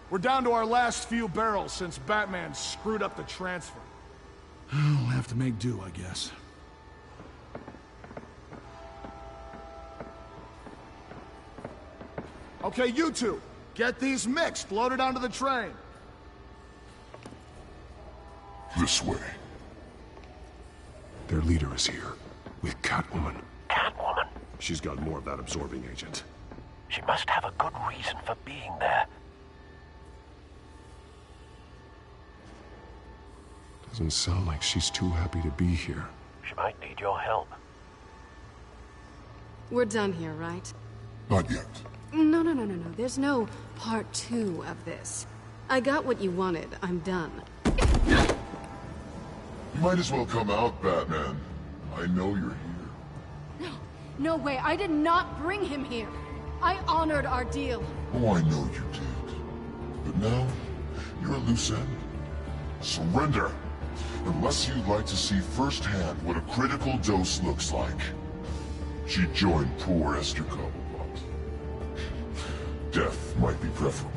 We're down to our last few barrels since Batman screwed up the transfer. We'll have to make do, I guess. Okay, you two, get these mixed, loaded onto the train. This way. Their leader is here, with Catwoman. Catwoman? She's got more of that absorbing agent. She must have a good reason for being there. Doesn't sound like she's too happy to be here. She might need your help. We're done here, right? Not yet. No. There's no part 2 of this. I got what you wanted. I'm done. You might as well come out, Batman. I know you're here. No way. I did not bring him here. I honored our deal. Oh, I know you did. But now, you're a loose end. Surrender! Unless you'd like to see firsthand what a critical dose looks like. She joined poor Esther Cobblepot. Death might be preferable.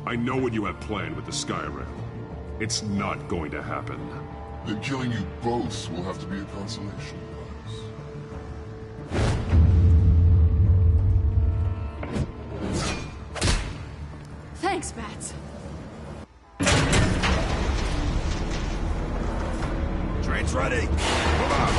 I know what you have planned with the Skyrim. It's not going to happen. Then killing you both will have to be a consolation prize. Thanks, Bats. Train's ready! Come on!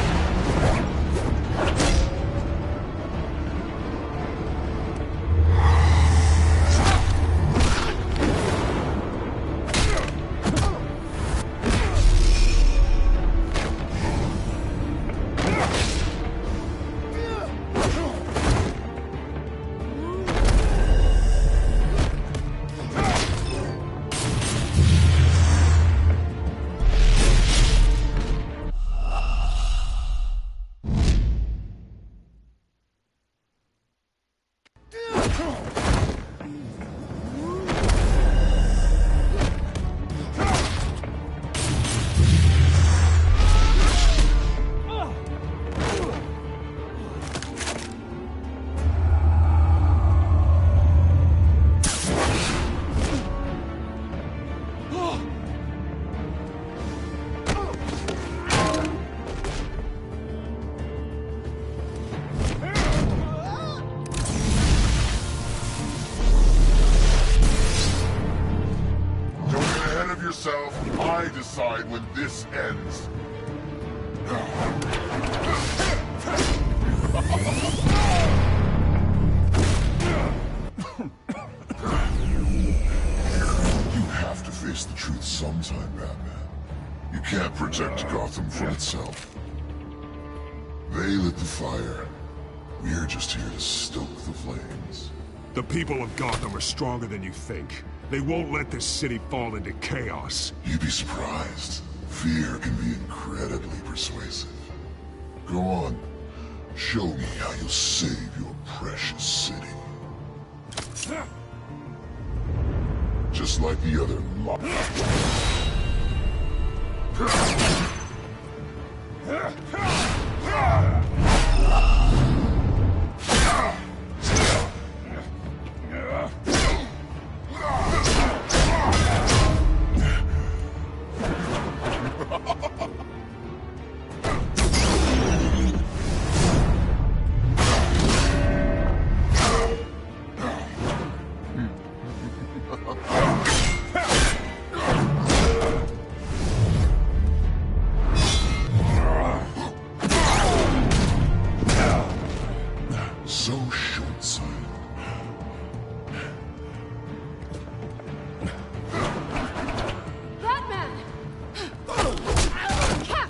I decide when this ends. You have to face the truth sometime, Batman. You can't protect Gotham from itself. They lit the fire. We're just here to stoke the flames. The people of Gotham are stronger than you think. They won't let this city fall into chaos. You'd be surprised. Fear can be incredibly persuasive. Go on. Show me how you'll save your precious city. Just like the other So short-sighted. Batman! Catch!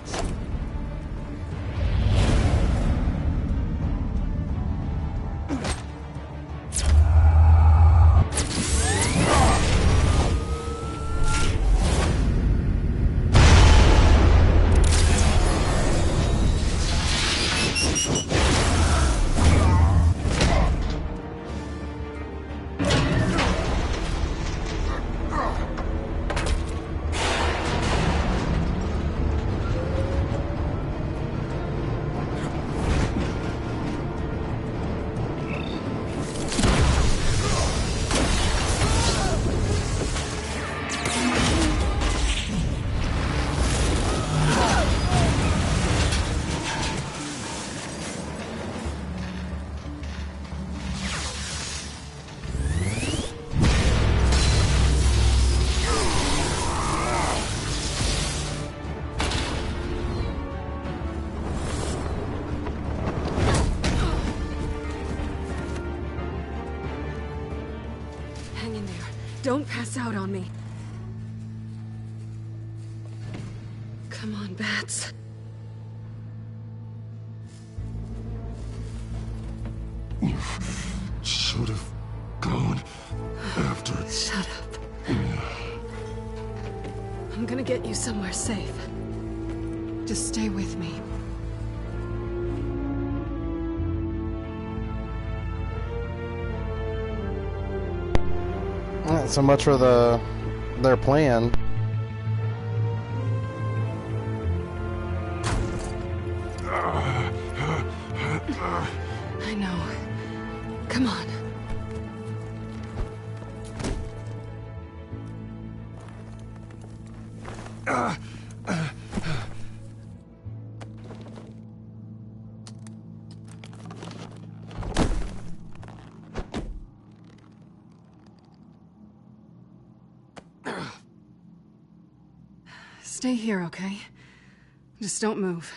Hang in there. Don't pass out on me. Come on, Bats. You should have gone after it. Shut up. I'm gonna get you somewhere safe. Just stay with me. Not so much for their plan. I know. Come on. Stay here, okay? Just don't move.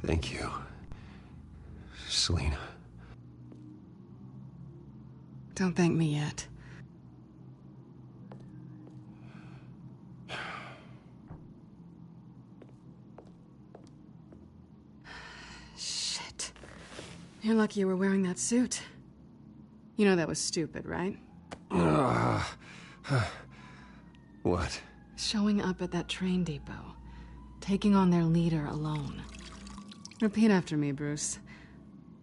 Thank you, Selina. Don't thank me yet. Shit. You're lucky you were wearing that suit. You know that was stupid, right? What? Showing up at that train depot. Taking on their leader alone. Repeat after me, Bruce.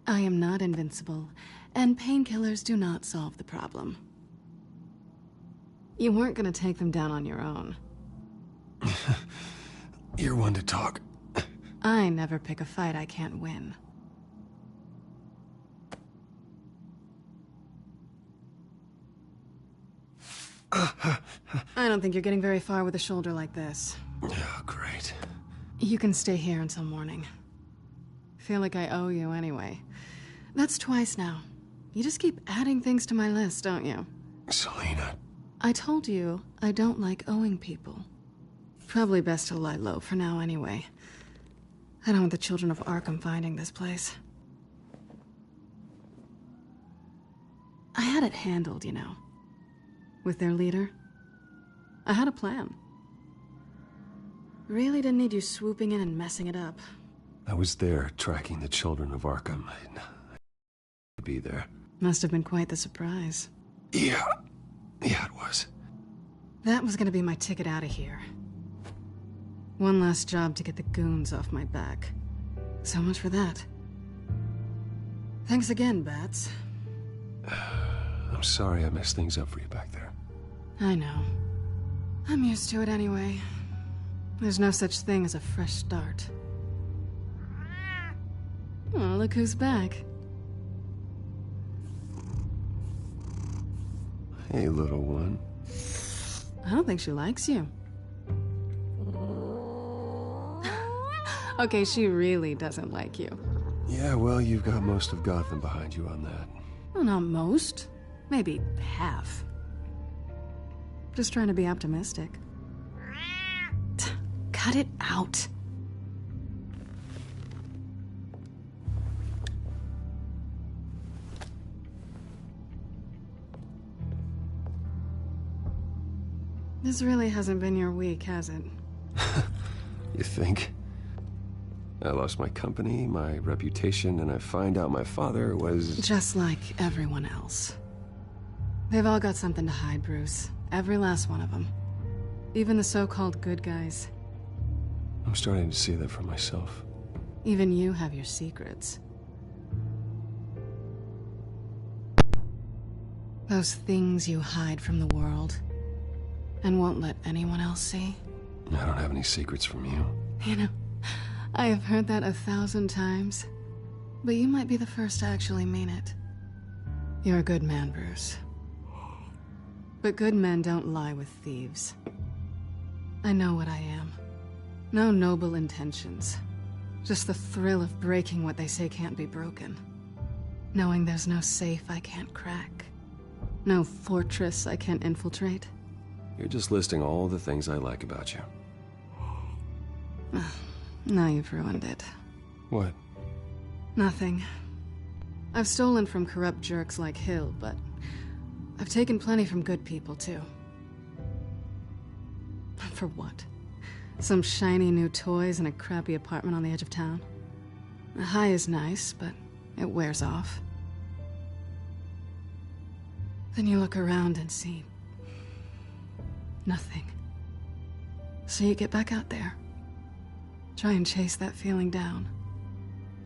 I am not invincible, and painkillers do not solve the problem. You weren't gonna take them down on your own. You're one to talk. I never pick a fight I can't win. I don't think you're getting very far with a shoulder like this. Oh, great. You can stay here until morning. Feel like I owe you anyway. That's twice now. You just keep adding things to my list, don't you? Selina. I told you I don't like owing people. Probably best to lie low for now anyway. I don't want the children of Arkham finding this place. I had it handled, you know. With their leader. I had a plan. Really didn't need you swooping in and messing it up. I was there tracking the children of Arkham. I'd be there. Must have been quite the surprise. Yeah, it was. That was gonna be my ticket out of here. One last job to get the goons off my back. So much for that. Thanks again, Bats. I'm sorry I messed things up for you back there. I know. I'm used to it anyway. There's no such thing as a fresh start. Oh, look who's back. Hey, little one. I don't think she likes you. Okay, she really doesn't like you. Yeah, well, you've got most of Gotham behind you on that. Well, not most. Maybe half. Just trying to be optimistic. Cut it out. This really hasn't been your week, has it? You think? I lost my company, my reputation, and I find out my father was... Just like everyone else. They've all got something to hide, Bruce. Every last one of them. Even the so-called good guys. I'm starting to see that for myself. Even you have your secrets. Those things you hide from the world and won't let anyone else see. I don't have any secrets from you. You know, I have heard that 1,000 times, but you might be the first to actually mean it. You're a good man, Bruce. But good men don't lie with thieves. I know what I am. No noble intentions. Just the thrill of breaking what they say can't be broken. Knowing there's no safe I can't crack. No fortress I can't infiltrate. You're just listing all the things I like about you. Now you've ruined it. What? Nothing. I've stolen from corrupt jerks like Hill, but I've taken plenty from good people, too. For what? Some shiny new toys and a crappy apartment on the edge of town? A high is nice, but it wears off. Then you look around and see... nothing. So you get back out there. Try and chase that feeling down.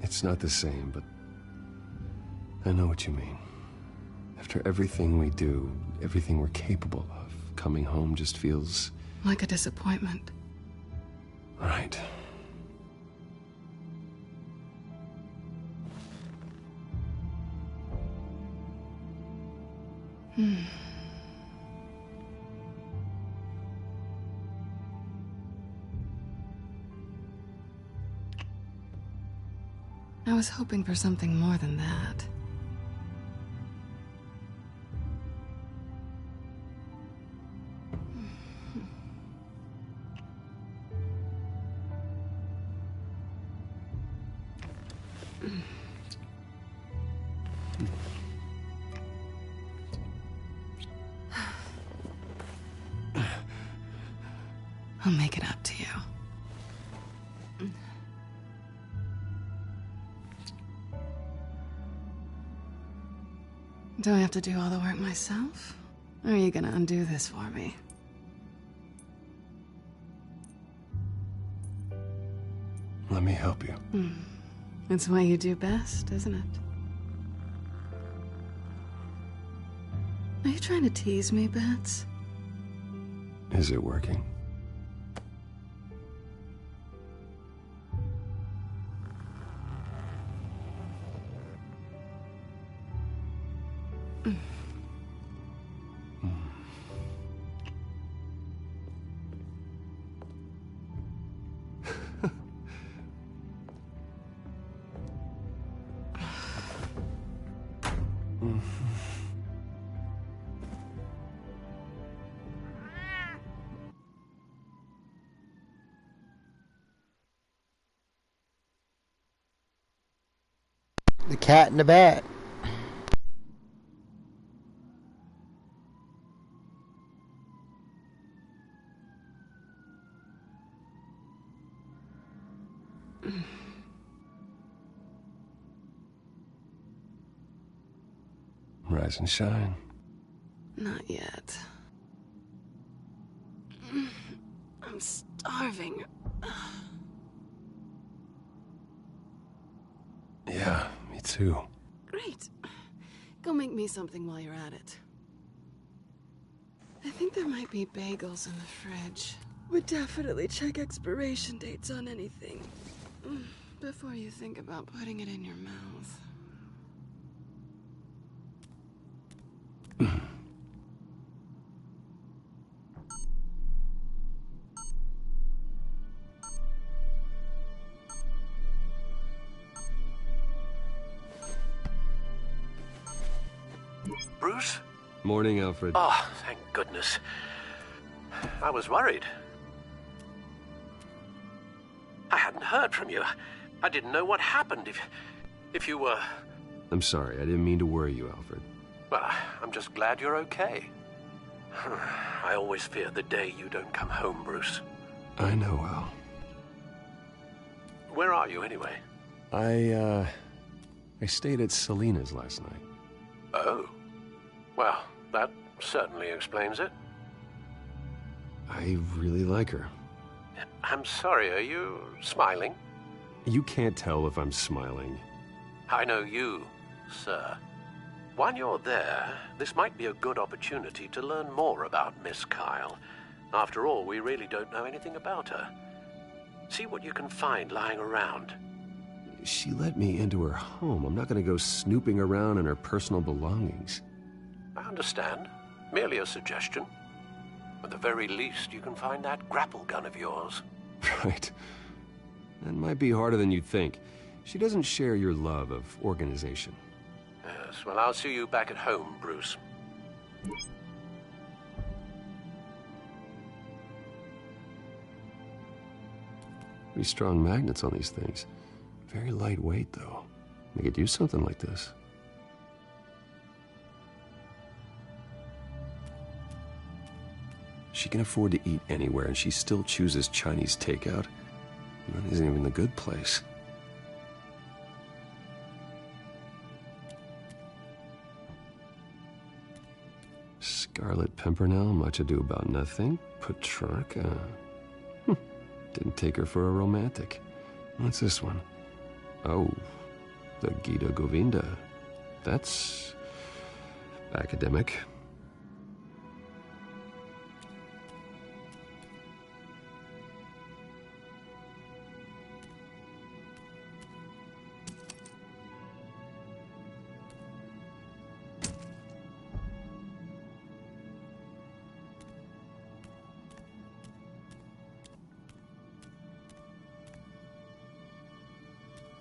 It's not the same, but I know what you mean. After everything we do, everything we're capable of, coming home just feels... like a disappointment. Right. I was hoping for something more than that. I'll make it up to you. Do I have to do all the work myself? Or are you gonna undo this for me? Let me help you. It's what you do best, isn't it? Are you trying to tease me, Bats? Is it working? The cat and the bat. Rise and shine. Not yet. I'm starving. Yeah, me too. Great. Go make me something while you're at it. I think there might be bagels in the fridge. Would definitely check expiration dates on anything before you think about putting it in your mouth. Bruce? Morning, Alfred. Oh, thank goodness. I was worried. I hadn't heard from you. I didn't know what happened if you were... I'm sorry, I didn't mean to worry you, Alfred. Well, I'm just glad you're okay. I always fear the day you don't come home, Bruce. I know, Al. Where are you, anyway? I stayed at Selena's last night. Oh. Well, that certainly explains it. I really like her. I'm sorry, are you smiling? You can't tell if I'm smiling. I know you, sir. While you're there, this might be a good opportunity to learn more about Miss Kyle. After all, we really don't know anything about her. See what you can find lying around. She let me into her home. I'm not going to go snooping around in her personal belongings. I understand. Merely a suggestion. At the very least, you can find that grapple gun of yours. Right. That might be harder than you'd think. She doesn't share your love of organization. Yes, well, I'll see you back at home, Bruce. Pretty strong magnets on these things. Very lightweight, though. They could use something like this. She can afford to eat anywhere, and she still chooses Chinese takeout. That isn't even the good place. Scarlet Pimpernel, Much Ado About Nothing, Petrarca. Didn't take her for a romantic. What's this one? Oh, the Gita Govinda. That's academic.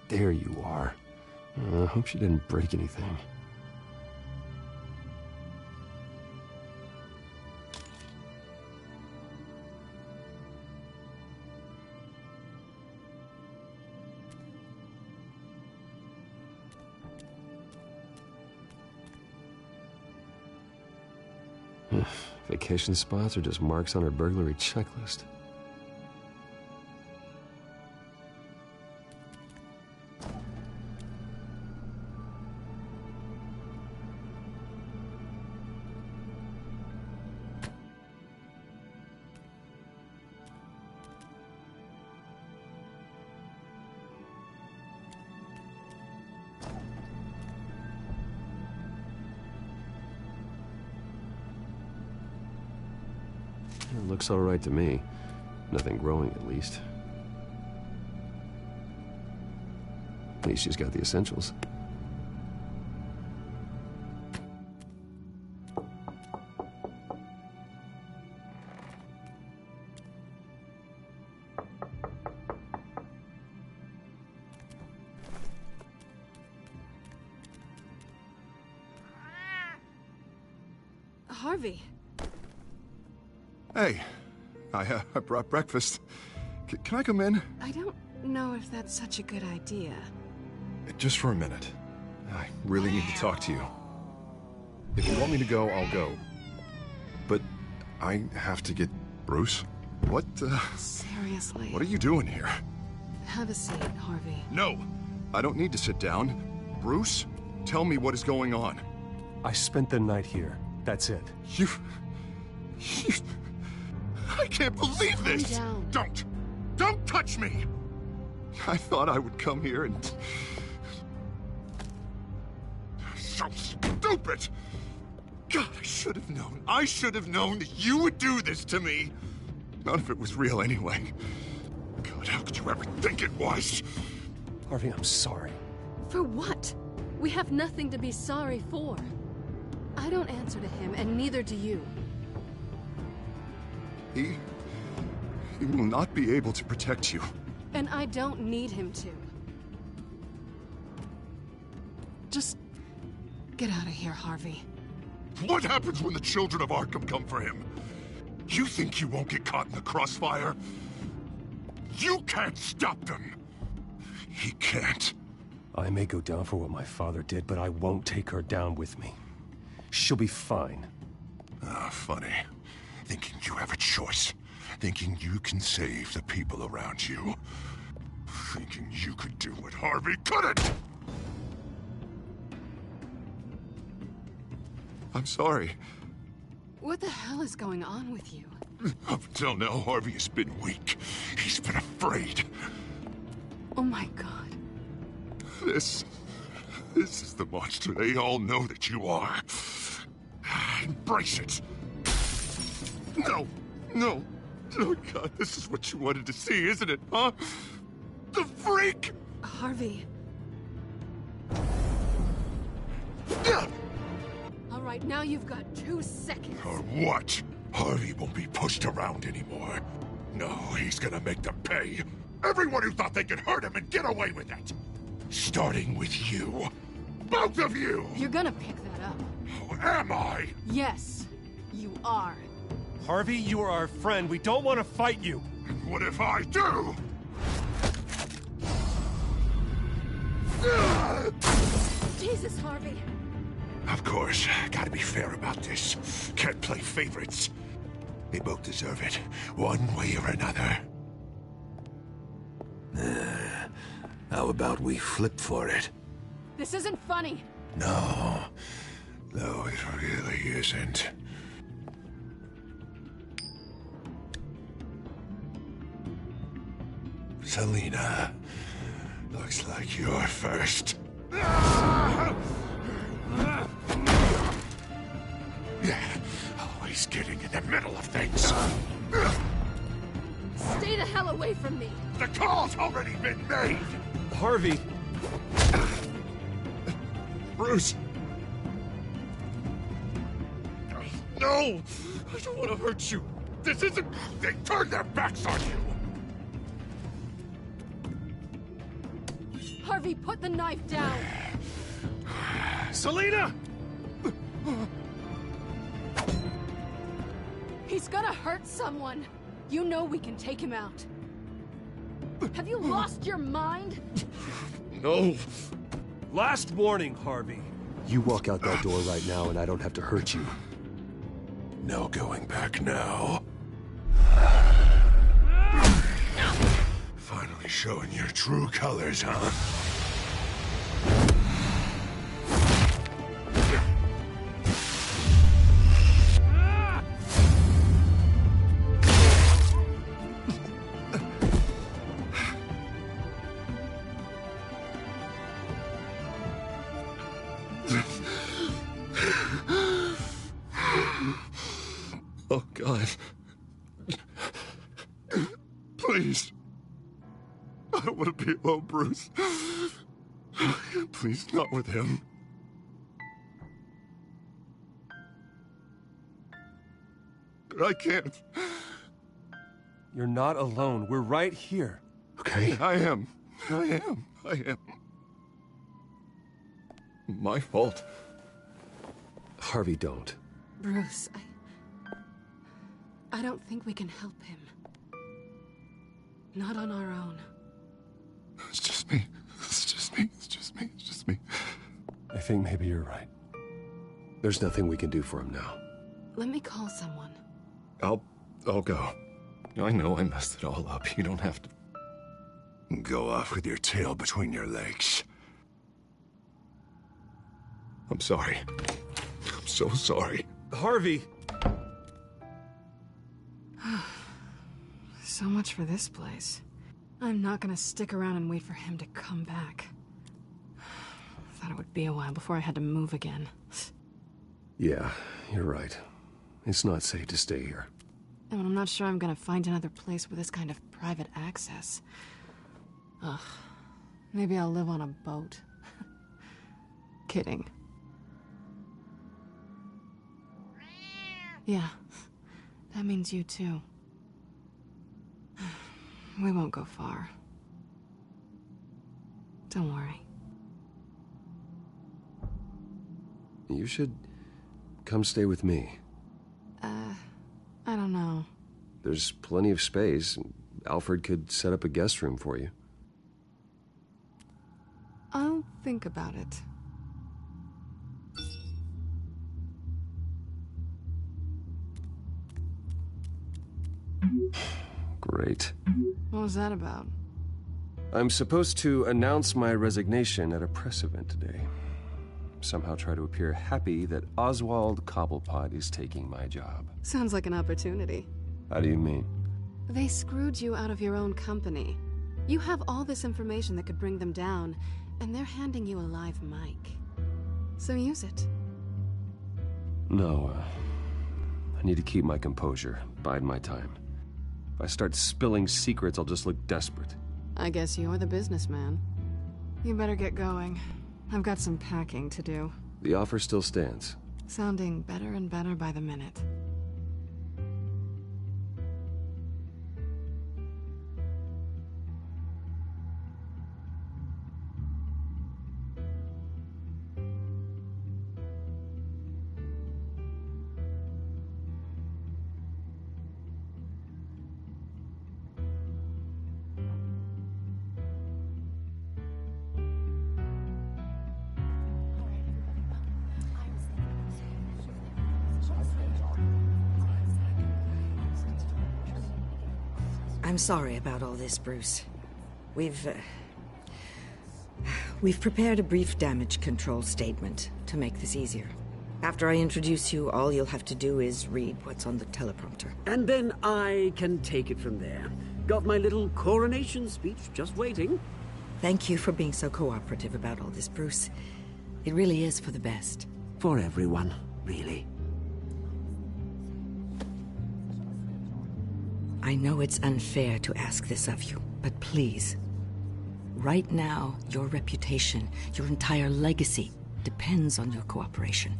There you are. I hope she didn't break anything. Vacation spots are just marks on her burglary checklist. It looks all right to me. Nothing growing, at least. At least she's got the essentials. Harvey. Hey, I brought breakfast. Can I come in? I don't know if that's such a good idea. Just for a minute. I really need to talk to you. If you want me to go, I'll go. But I have to get... Bruce? What, Seriously. What are you doing here? Have a seat, Harvey. No! I don't need to sit down. Bruce, tell me what is going on. I spent the night here. That's it. You... I can't believe this! Calm down. Don't touch me! I thought I would come here and... So stupid! God, I should have known. I should have known that you would do this to me. None of it was real anyway. God, how could you ever think it was? Harvey, I'm sorry. For what? We have nothing to be sorry for. I don't answer to him, and neither do you. He will not be able to protect you. And I don't need him to. Just get out of here, Harvey. What happens when the children of Arkham come for him? You think you won't get caught in the crossfire? You can't stop them. He can't. I may go down for what my father did, but I won't take her down with me. She'll be fine. Ah, funny. Thinking you have a choice. Thinking you can save the people around you. Thinking you could do what Harvey couldn't! I'm sorry. What the hell is going on with you? Up until now, Harvey has been weak. He's been afraid. Oh my god. This is the monster they all know that you are. Embrace it. No, no. Oh god, this is what you wanted to see, isn't it, huh? The freak! Harvey. All right, now you've got 2 seconds. Or what? Harvey won't be pushed around anymore. No, he's gonna make them pay. Everyone who thought they could hurt him and get away with it. Starting with you. Both of you! You're gonna pick that up. Who am I? Yes, you are. Harvey, you are our friend. We don't want to fight you. What if I do? Jesus, Harvey. Of course, gotta be fair about this. Can't play favorites. They both deserve it, one way or another. How about we flip for it? This isn't funny. No, it really isn't. Selena, looks like you're first. Yeah, always getting in the middle of things. Stay the hell away from me. The call's already been made. Harvey. Bruce. No, I don't want to hurt you. This isn't... They turned their backs on you. Harvey, put the knife down. Selena! He's gonna hurt someone. You know we can take him out. Have you lost your mind? No. Last warning, Harvey. You walk out that door right now and I don't have to hurt you. No going back now. Finally showing your true colors, huh? Oh, God. Please. I don't want to be alone, Bruce. Please, not with him. But I can't. You're not alone. We're right here. Okay, I am. My fault. Harvey, don't. Bruce, I don't think we can help him. Not on our own. It's just me. I think maybe you're right. There's nothing we can do for him now. Let me call someone. I'll go. I know I messed it all up. You don't have to go off with your tail between your legs. I'm sorry. I'm so sorry. Harvey! So much for this place. I'm not gonna stick around and wait for him to come back. Thought it would be a while before I had to move again. Yeah, you're right. It's not safe to stay here. And I'm not sure I'm gonna find another place with this kind of private access. Ugh. Maybe I'll live on a boat. Kidding. Yeah. That means you too. We won't go far. Don't worry. You should come stay with me. I don't know. There's plenty of space. Alfred could set up a guest room for you. I'll think about it. Great. What was that about? I'm supposed to announce my resignation at a press event today. Somehow try to appear happy that Oswald Cobblepot is taking my job. Sounds like an opportunity. How do you mean? They screwed you out of your own company. You have all this information that could bring them down, and they're handing you a live mic. So use it. No, I need to keep my composure, bide my time. If I start spilling secrets, I'll just look desperate. I guess you're the businessman. You better get going. I've got some packing to do. The offer still stands. Sounding better and better by the minute. I'm sorry about all this, Bruce. We've prepared a brief damage control statement to make this easier. After I introduce you, all you'll have to do is read what's on the teleprompter. And then I can take it from there. Got my little coronation speech just waiting. Thank you for being so cooperative about all this, Bruce. It really is for the best. For everyone, really. I know it's unfair to ask this of you, but please. Right now, your reputation, your entire legacy, depends on your cooperation.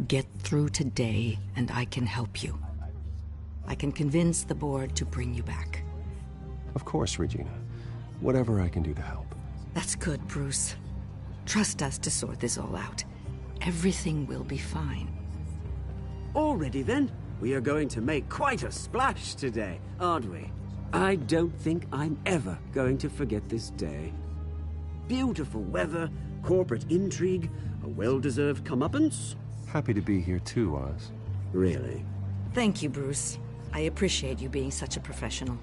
Get through today, and I can help you. I can convince the board to bring you back. Of course, Regina. Whatever I can do to help. That's good, Bruce. Trust us to sort this all out. Everything will be fine. Already then, we are going to make quite a splash today, aren't we? I don't think I'm ever going to forget this day. Beautiful weather, corporate intrigue, a well-deserved comeuppance. Happy to be here too, Oz. Really? Thank you, Bruce. I appreciate you being such a professional.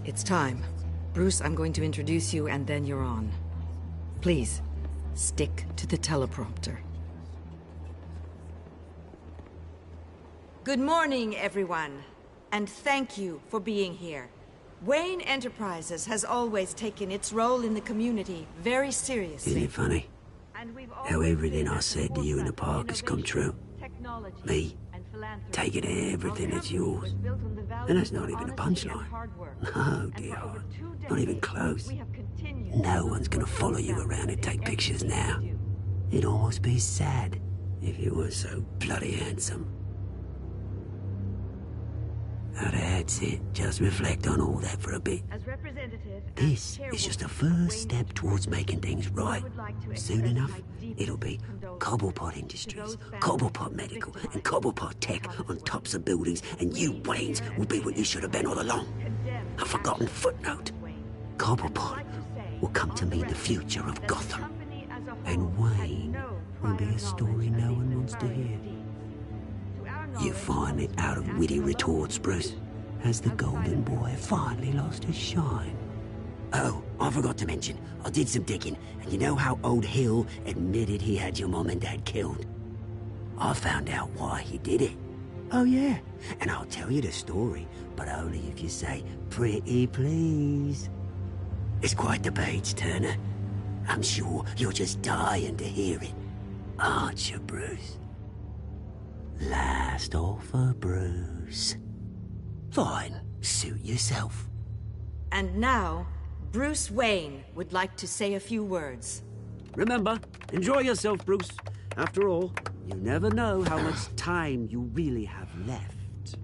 It's time. Bruce, I'm going to introduce you and then you're on. Please, stick to the teleprompter. Good morning, everyone, and thank you for being here. Wayne Enterprises has always taken its role in the community very seriously. Isn't it funny? How everything I said to you in the park has come true. Me, taking everything that's yours. And that's not even a punchline. No, dear heart. Not even close. No one's gonna follow you around and take pictures now. It'd almost be sad if you were so bloody handsome. Now that's it. Just reflect on all that for a bit. This is just a first step towards making things right. Soon enough, it'll be Cobblepot Industries, Cobblepot Medical, and Cobblepot Tech on tops of buildings, and you, Waynes, will be what you should have been all along. A forgotten footnote. Cobblepot will come to mean the future of Gotham. And Wayne will be a story no one wants to hear. You finally out of witty retorts, Bruce. Has the golden boy finally lost his shine? Oh, I forgot to mention, I did some digging, and you know how old Hill admitted he had your mom and dad killed? I found out why he did it. Oh yeah, and I'll tell you the story, but only if you say, pretty please. It's quite the page, Turner. I'm sure you're just dying to hear it. Aren't you, Bruce? Last offer, Bruce. Fine, suit yourself. And now, Bruce Wayne would like to say a few words. Remember, enjoy yourself, Bruce. After all, you never know how much time you really have left.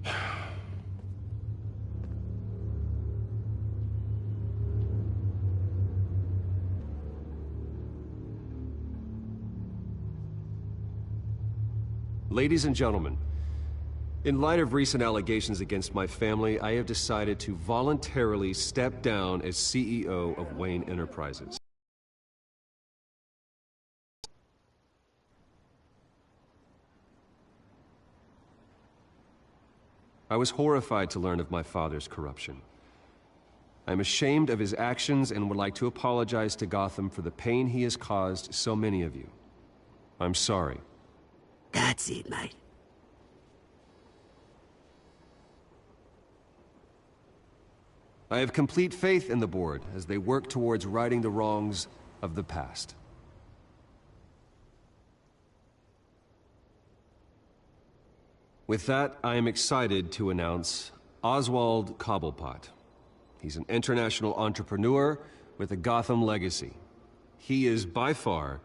Ladies and gentlemen, in light of recent allegations against my family, I have decided to voluntarily step down as CEO of Wayne Enterprises. I was horrified to learn of my father's corruption. I'm ashamed of his actions and would like to apologize to Gotham for the pain he has caused so many of you. I'm sorry. That's it, mate. I have complete faith in the board as they work towards righting the wrongs of the past. With that, I am excited to announce Oswald Cobblepot. He's an international entrepreneur with a Gotham legacy. He is by far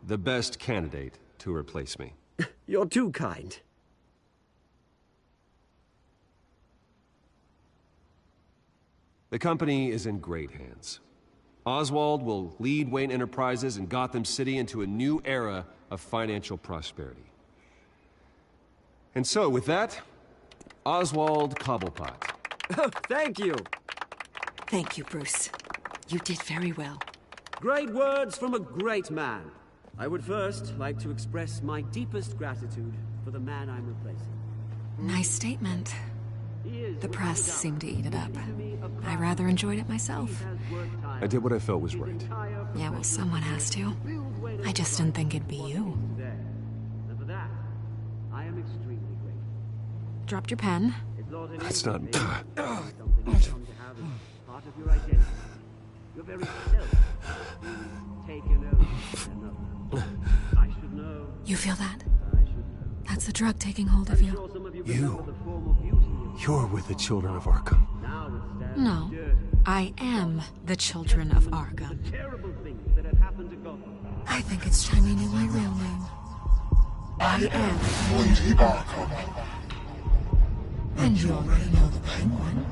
the best candidate to replace me. You're too kind. The company is in great hands. Oswald will lead Wayne Enterprises and Gotham City into a new era of financial prosperity. And so, with that, Oswald Cobblepot. Thank you. Thank you, Bruce. You did very well. Great words from a great man. I would first like to express my deepest gratitude for the man I'm replacing. Nice statement. The press seemed to eat it up. I rather enjoyed it myself. I did what I felt was right. Yeah, well, someone has to. I just didn't think it'd be you. And for that, I am extremely grateful. Dropped your pen. That's not... Something you've come to have as part of your identity. Your very self. Taken over another. I should know. You feel that? I should know. That's the drug taking hold of you. You're with the children of Arkham. No, I am the children of Arkham. I think it's time you knew my real name. I am Lady Arkham. And you already know the Penguin.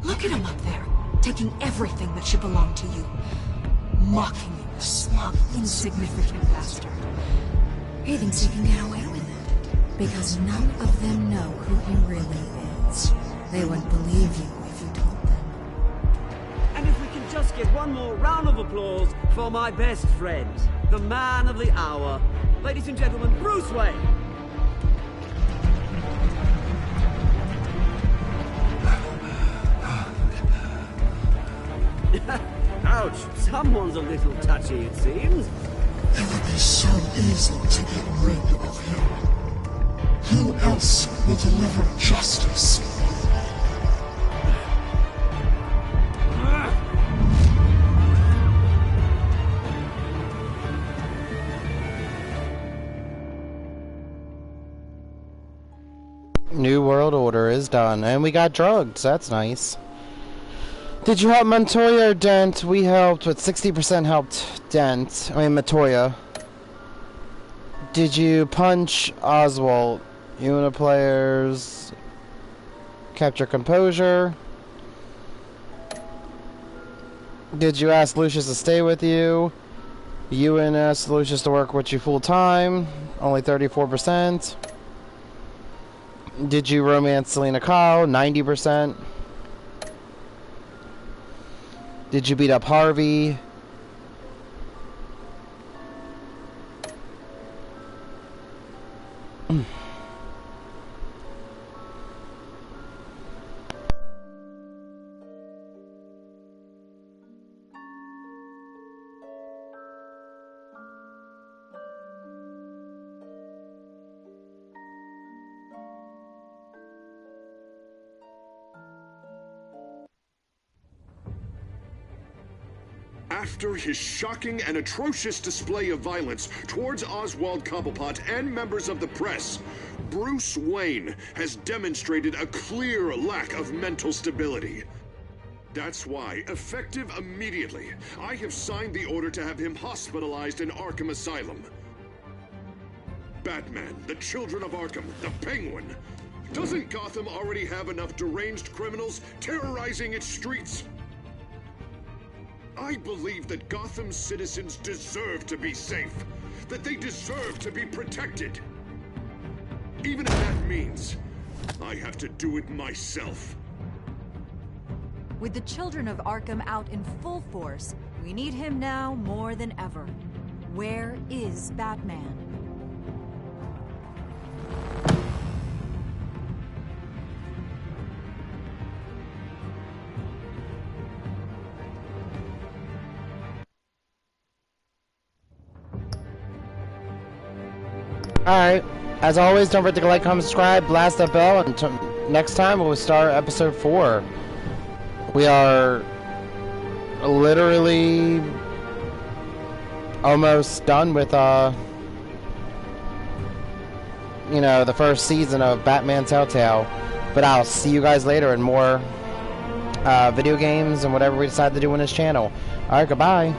Look at him up there, taking everything that should belong to you. Mocking you, a smug, insignificant bastard. He thinks he can get away with it, because none of them know who he really is. They wouldn't believe you if you told them. And if we can just get one more round of applause for my best friend, the man of the hour, ladies and gentlemen, Bruce Wayne. Ouch, someone's a little touchy, it seems. It would be so easy to get rid of him. Who else will deliver justice? New World Order is done, and we got drugs. That's nice. Did you help Montoya or Dent? We helped with 60% helped Dent. I mean, Montoya. Did you punch Oswald? Una players kept your composure. Did you ask Lucius to stay with you? Ewan asked Lucius to work with you full time. Only 34%. Did you romance Selena Kyle? 90%. Did you beat up Harvey? After his shocking and atrocious display of violence towards Oswald Cobblepot and members of the press, Bruce Wayne has demonstrated a clear lack of mental stability. That's why, effective immediately, I have signed the order to have him hospitalized in Arkham Asylum. Batman, the Children of Arkham, the Penguin. Doesn't Gotham already have enough deranged criminals terrorizing its streets? I believe that Gotham's citizens deserve to be safe, that they deserve to be protected. Even if that means I have to do it myself. With the Children of Arkham out in full force, we need him now more than ever. Where is Batman? Alright. As always, don't forget to like, comment, subscribe, blast that bell, and next time we'll start episode 4. We are literally almost done with, you know, the first season of Batman Telltale. But I'll see you guys later in more video games and whatever we decide to do on this channel. Alright, goodbye.